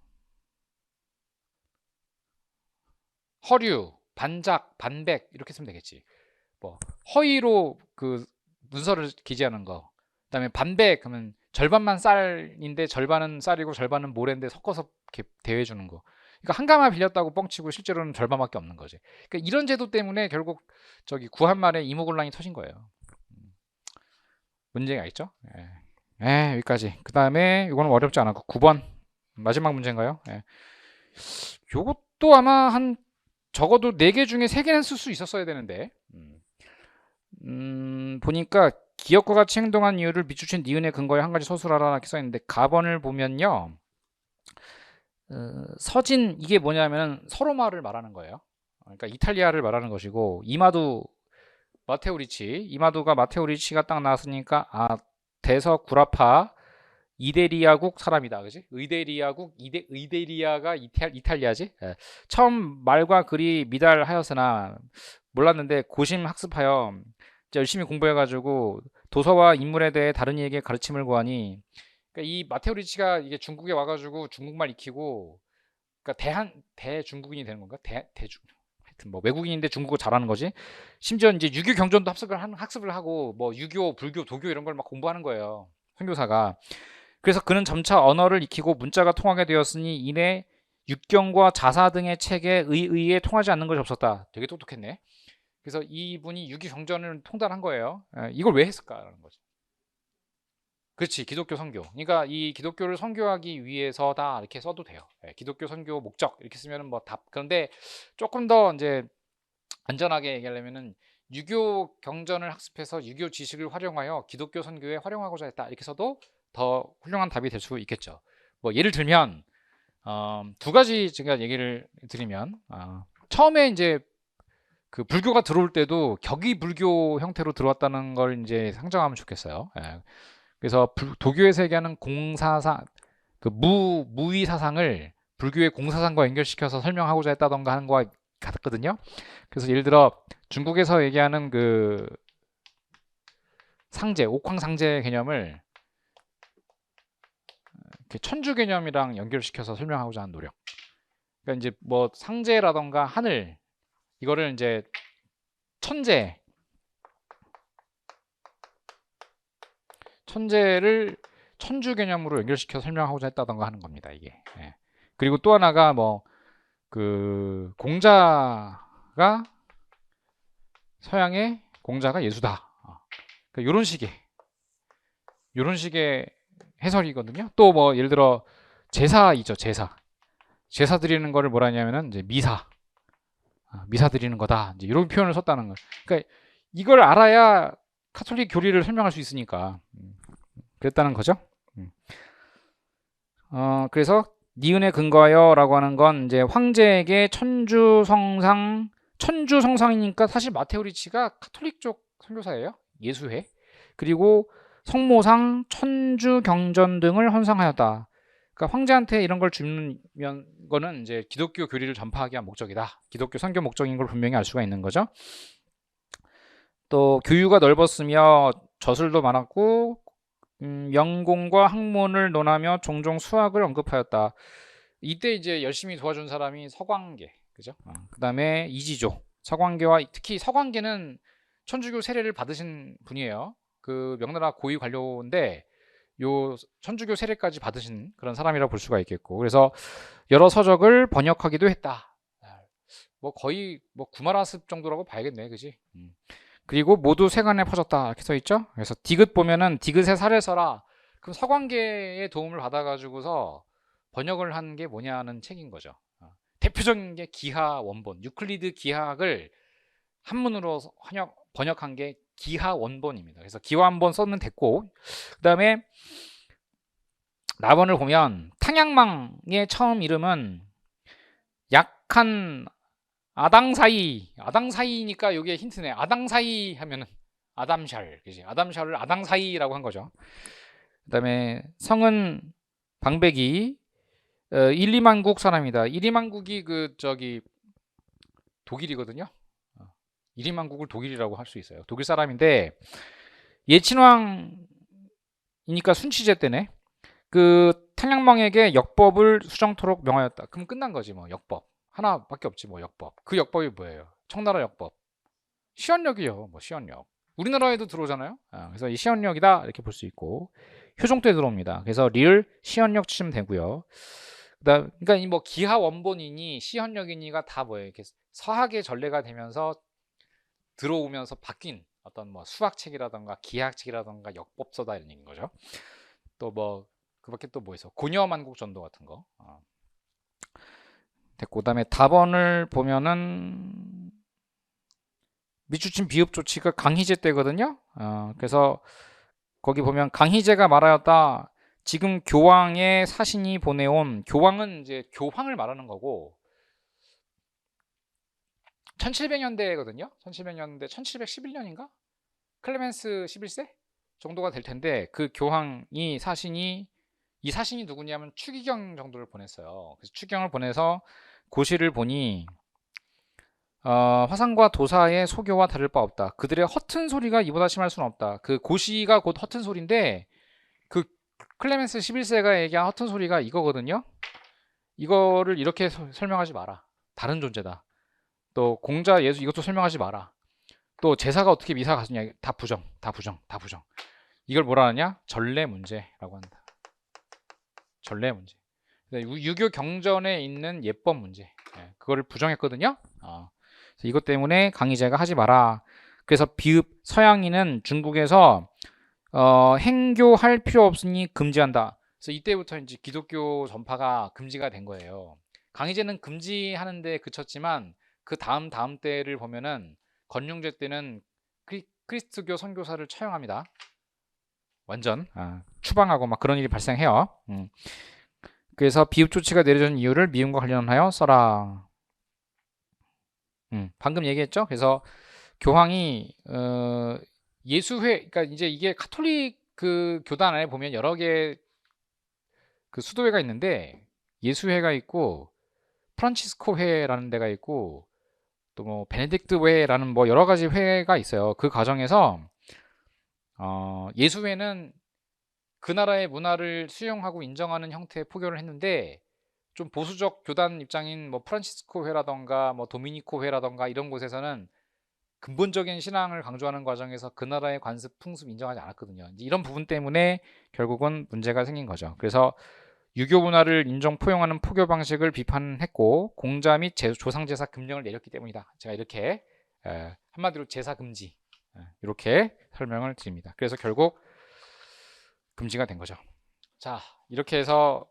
허류, 반작, 반백 이렇게 쓰면 되겠지. 뭐 허위로 그 문서를 기재하는 거. 그다음에 반백 그러면 절반만 쌀인데 절반은 쌀이고 절반은 모래인데 섞어서 이렇게 대여해 주는 거. 그러니까 한 가마 빌렸다고 뻥치고 실제로는 절반밖에 없는 거지. 그러니까 이런 제도 때문에 결국 저기 구한말에 이모곤란이 터진 거예요. 문제가 있죠? 예. 여기까지. 그다음에 이거는 어렵지 않았고 9번 마지막 문제인가요? 예. 요것도 아마 한 적어도 4개 중에 3개는 쓸 수 있었어야 되는데 보니까 기역과 같이 행동한 이유를 비추친 니은의 근거에 한 가지 서술하라 이렇게 써있는데 가번을 보면요 서진 이게 뭐냐면 서로마를 말하는 거예요. 그러니까 이탈리아를 말하는 것이고 이마두 마테오 리치 이마두가 마테오 리치가 딱 나왔으니까 아 대서 구라파 이데리아국 사람이다, 그지? 의데리아국 의데리아가 이탈리아지? 예. 처음 말과 글이 미달하였으나 몰랐는데 고심 학습하여 열심히 공부해가지고 도서와 인물에 대해 다른 이에게 가르침을 구하니 그러니까 이 마테오 리치가 이게 중국에 와가지고 중국말 익히고 그러니까 대중국인이 되는 건가? 대중 하여튼 뭐 외국인인데 중국어 잘하는 거지. 심지어 이제 유교 경전도 학습을 하고 뭐 유교, 불교, 도교 이런 걸 막 공부하는 거예요. 선교사가. 그래서 그는 점차 언어를 익히고 문자가 통하게 되었으니 이내 육경과 자사 등의 책에 의해 통하지 않는 것이 없었다. 되게 똑똑했네. 그래서 이분이 유교 경전을 통달한 거예요. 이걸 왜 했을까라는 거죠. 그렇지, 기독교 선교. 그러니까 이 기독교를 선교하기 위해서다 이렇게 써도 돼요. 기독교 선교 목적 이렇게 쓰면은 뭐 답. 그런데 조금 더 이제 안전하게 얘기하려면은 유교 경전을 학습해서 유교 지식을 활용하여 기독교 선교에 활용하고자 했다 이렇게 써도 더 훌륭한 답이 될 수 있겠죠. 뭐 예를 들면 두 가지 제가 얘기를 드리면 처음에 이제 그 불교가 들어올 때도 격의 불교 형태로 들어왔다는 걸 이제 상정하면 좋겠어요. 그래서 도교에서 얘기하는 공사상 그 무의 사상을 불교의 공사상과 연결시켜서 설명하고자 했다던가 하는 거와 같거든요. 그래서 예를 들어 중국에서 얘기하는 그 상제, 옥황상제 개념을 천주 개념이랑 연결시켜서 설명하고자 하는 노력. 그러니까 이제 뭐 상제라던가 하늘 이거를 이제 천재를 천주 개념으로 연결시켜서 설명하고자 했다던가 하는 겁니다. 이게. 그리고 또 하나가 뭐 그 공자가 서양의 공자가 예수다. 그러니까 이런 식의 해설이거든요. 또 뭐 예를 들어 제사이죠, 제사 드리는 거를 뭐라 하냐면은 이제 미사 드리는 거다. 이제 이런 표현을 썼다는 거. 그러니까 이걸 알아야 카톨릭 교리를 설명할 수 있으니까 그랬다는 거죠. 그래서 니은에 근거하여라고 하는 건 이제 황제에게 천주성상이니까 사실 마테오 리치가 카톨릭 쪽 선교사예요. 예수회. 그리고 성모상, 천주경전 등을 헌상하였다. 그러니까 황제한테 이런 걸 주는 거는 이제 기독교 교리를 전파하기 위한 목적이다. 기독교 선교 목적인 걸 분명히 알 수가 있는 거죠. 또 교유가 넓었으며 저술도 많았고 영공과 학문을 논하며 종종 수학을 언급하였다. 이때 이제 열심히 도와준 사람이 서광계, 그죠? 그다음에 이지조, 서광계와 특히 서광계는 천주교 세례를 받으신 분이에요. 그 명나라 고위 관료인데 요 천주교 세례까지 받으신 그런 사람이라 볼 수가 있겠고, 그래서 여러 서적을 번역하기도 했다. 뭐 거의 뭐 구마라습 정도라고 봐야겠네, 그지? 그리고 모두 세간에 퍼졌다 이렇게 써 있죠. 그래서 디귿 보면은 디귿의 살을 써라. 그럼 서광계의 도움을 받아가지고서 번역을 한 게 뭐냐는 책인 거죠. 대표적인 게 기하 원본, 유클리드 기하학을 한문으로 번역한 게 기하 원본입니다. 그래서 기하 원본 써면 됐고, 그 다음에 나번을 보면 탕양망의 처음 이름은 약한 아당사이니까 이게 힌트네. 아당사이 하면은 아담샬, 그지? 아담샬을 아당사이라고 한 거죠. 그다음에 성은 방백이 1, 2만국 사람이다. 1, 2만국이 그 저기 독일이거든요. 1, 2만국을 독일이라고 할 수 있어요. 독일 사람인데 예친왕이니까 순치제 때네. 그 탕양망에게 역법을 수정토록 명하였다. 그럼 끝난 거지 뭐. 역법 하나밖에 없지 뭐. 역법. 그 역법이 뭐예요? 청나라 역법. 시언력이요. 뭐 시언력. 우리나라에도 들어오잖아요. 그래서 이 시언력이다 이렇게 볼 수 있고 효종토에 들어옵니다. 그래서 리을 시언력 치면 되고요. 그러니까 이 뭐 기하 원본이니 시언력이니가 다 뭐예요? 이렇게 서학의 전례가 되면서 들어오면서 바뀐 어떤 뭐 수학책이라던가 기하학책이라던가 역법서다 이런 얘기인 거죠. 또 뭐 그밖에 또 뭐 있어? 고려만국 전도 같은 거. 됐고 그다음에 답원을 보면은 미추친 비읍 조치가 강희제 때거든요. 그래서 거기 보면 강희제가 말하였다. 지금 교황의 사신이 보내온, 교황은 이제 교황을 말하는 거고 1700년대거든요. 1700년대 1711년인가? 클레멘스 11세 정도가 될 텐데 그 교황이 사신이 이 사신이 누구냐면 추기경 정도를 보냈어요. 그래서 추기경을 보내서 고시를 보니 화상과 도사의 소교와 다를 바 없다. 그들의 허튼 소리가 이보다 심할 수는 없다. 그 고시가 곧 허튼 소리인데 그 클레멘스 11세가 얘기한 허튼 소리가 이거거든요. 이거를 이렇게 설명하지 마라. 다른 존재다. 또 공자 예수 이것도 설명하지 마라. 또 제사가 어떻게 미사 가느냐 다 부정. 이걸 뭐라 하냐? 전례 문제라고 한다. 전례 문제. 유교 경전에 있는 예법 문제. 그거를 부정했거든요. 이것 때문에 강희제가 하지 마라. 그래서 비읍 서양인은 중국에서 행교할 필요 없으니 금지한다. 그래서 이때부터 이제 기독교 전파가 금지가 된 거예요. 강희제는 금지하는데 그쳤지만 그 다음 때를 보면은 건륭제 때는 크리스트교 선교사를 처형합니다. 완전 추방하고 막 그런 일이 발생해요. 그래서 비읍 조치가 내려진 이유를 미움과 관련하여 써라. 방금 얘기했죠. 그래서 교황이 예수회, 그러니까 이제 이게 카톨릭 그 교단 안에 보면 여러 개 그 수도회가 있는데 예수회가 있고 프란치스코 회라는 데가 있고 또 뭐 베네딕트 회라는 뭐 여러 가지 회가 있어요. 그 과정에서 예수회는 그 나라의 문화를 수용하고 인정하는 형태의 포교를 했는데 좀 보수적 교단 입장인 뭐 프란치스코 회라던가 뭐 도미니코 회라던가 이런 곳에서는 근본적인 신앙을 강조하는 과정에서 그 나라의 관습, 풍습 인정하지 않았거든요. 이런 부분 때문에 결국은 문제가 생긴 거죠. 그래서 유교 문화를 인정 포용하는 포교 방식을 비판했고 공자 및 조상 제사 금령을 내렸기 때문이다. 제가 이렇게 한마디로 제사 금지 이렇게 설명을 드립니다. 그래서 결국 금지가 된 거죠. 자, 이렇게 해서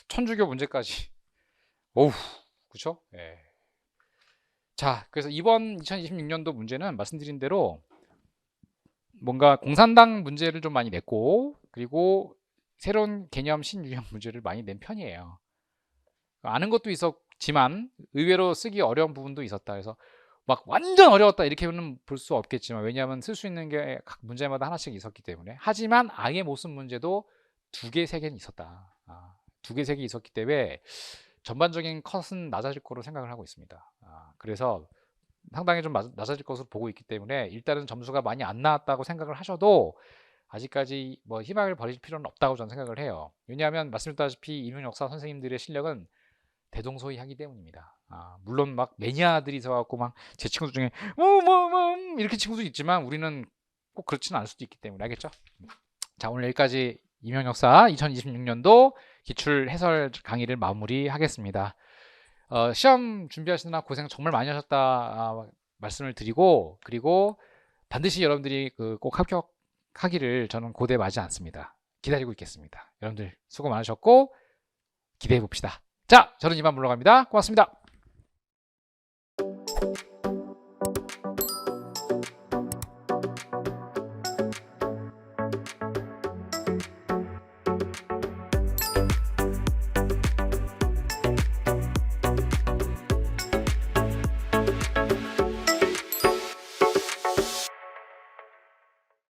천주교 문제까지. 오우, 그쵸? 예. 자, 그래서 이번 2026년도 문제는 말씀드린 대로 뭔가 공산당 문제를 좀 많이 냈고, 그리고 새로운 개념 신유형 문제를 많이 낸 편이에요. 아는 것도 있었지만 의외로 쓰기 어려운 부분도 있었다. 그래서 막 완전 어려웠다 이렇게는 볼 수 없겠지만 왜냐하면 쓸 수 있는 게 각 문제마다 하나씩 있었기 때문에. 하지만 아예 못 쓴 문제도 2개, 3개는 있었다. 2개, 3개 있었기 때문에 전반적인 컷은 낮아질 거로 생각을 하고 있습니다. 그래서 상당히 좀 낮아질 것으로 보고 있기 때문에 일단은 점수가 많이 안 나왔다고 생각을 하셔도 아직까지 뭐 희망을 버릴 필요는 없다고 저는 생각을 해요. 왜냐하면 말씀드렸다시피 인문역사 선생님들의 실력은 대동소이하기 때문입니다. 물론 막 매니아들이 있어갖고 막 제 친구들 중에 이렇게 친구도 있지만 우리는 꼭 그렇지는 않을 수도 있기 때문에 알겠죠? 자, 오늘 여기까지 인문역사 2026년도 기출 해설 강의를 마무리하겠습니다. 시험 준비하시느라 고생 정말 많이 하셨다 말씀을 드리고, 그리고 반드시 여러분들이 꼭 합격하기를 저는 고대하지 않습니다. 기다리고 있겠습니다. 여러분들 수고 많으셨고 기대해 봅시다. 자, 저는 이만 물러갑니다. 고맙습니다.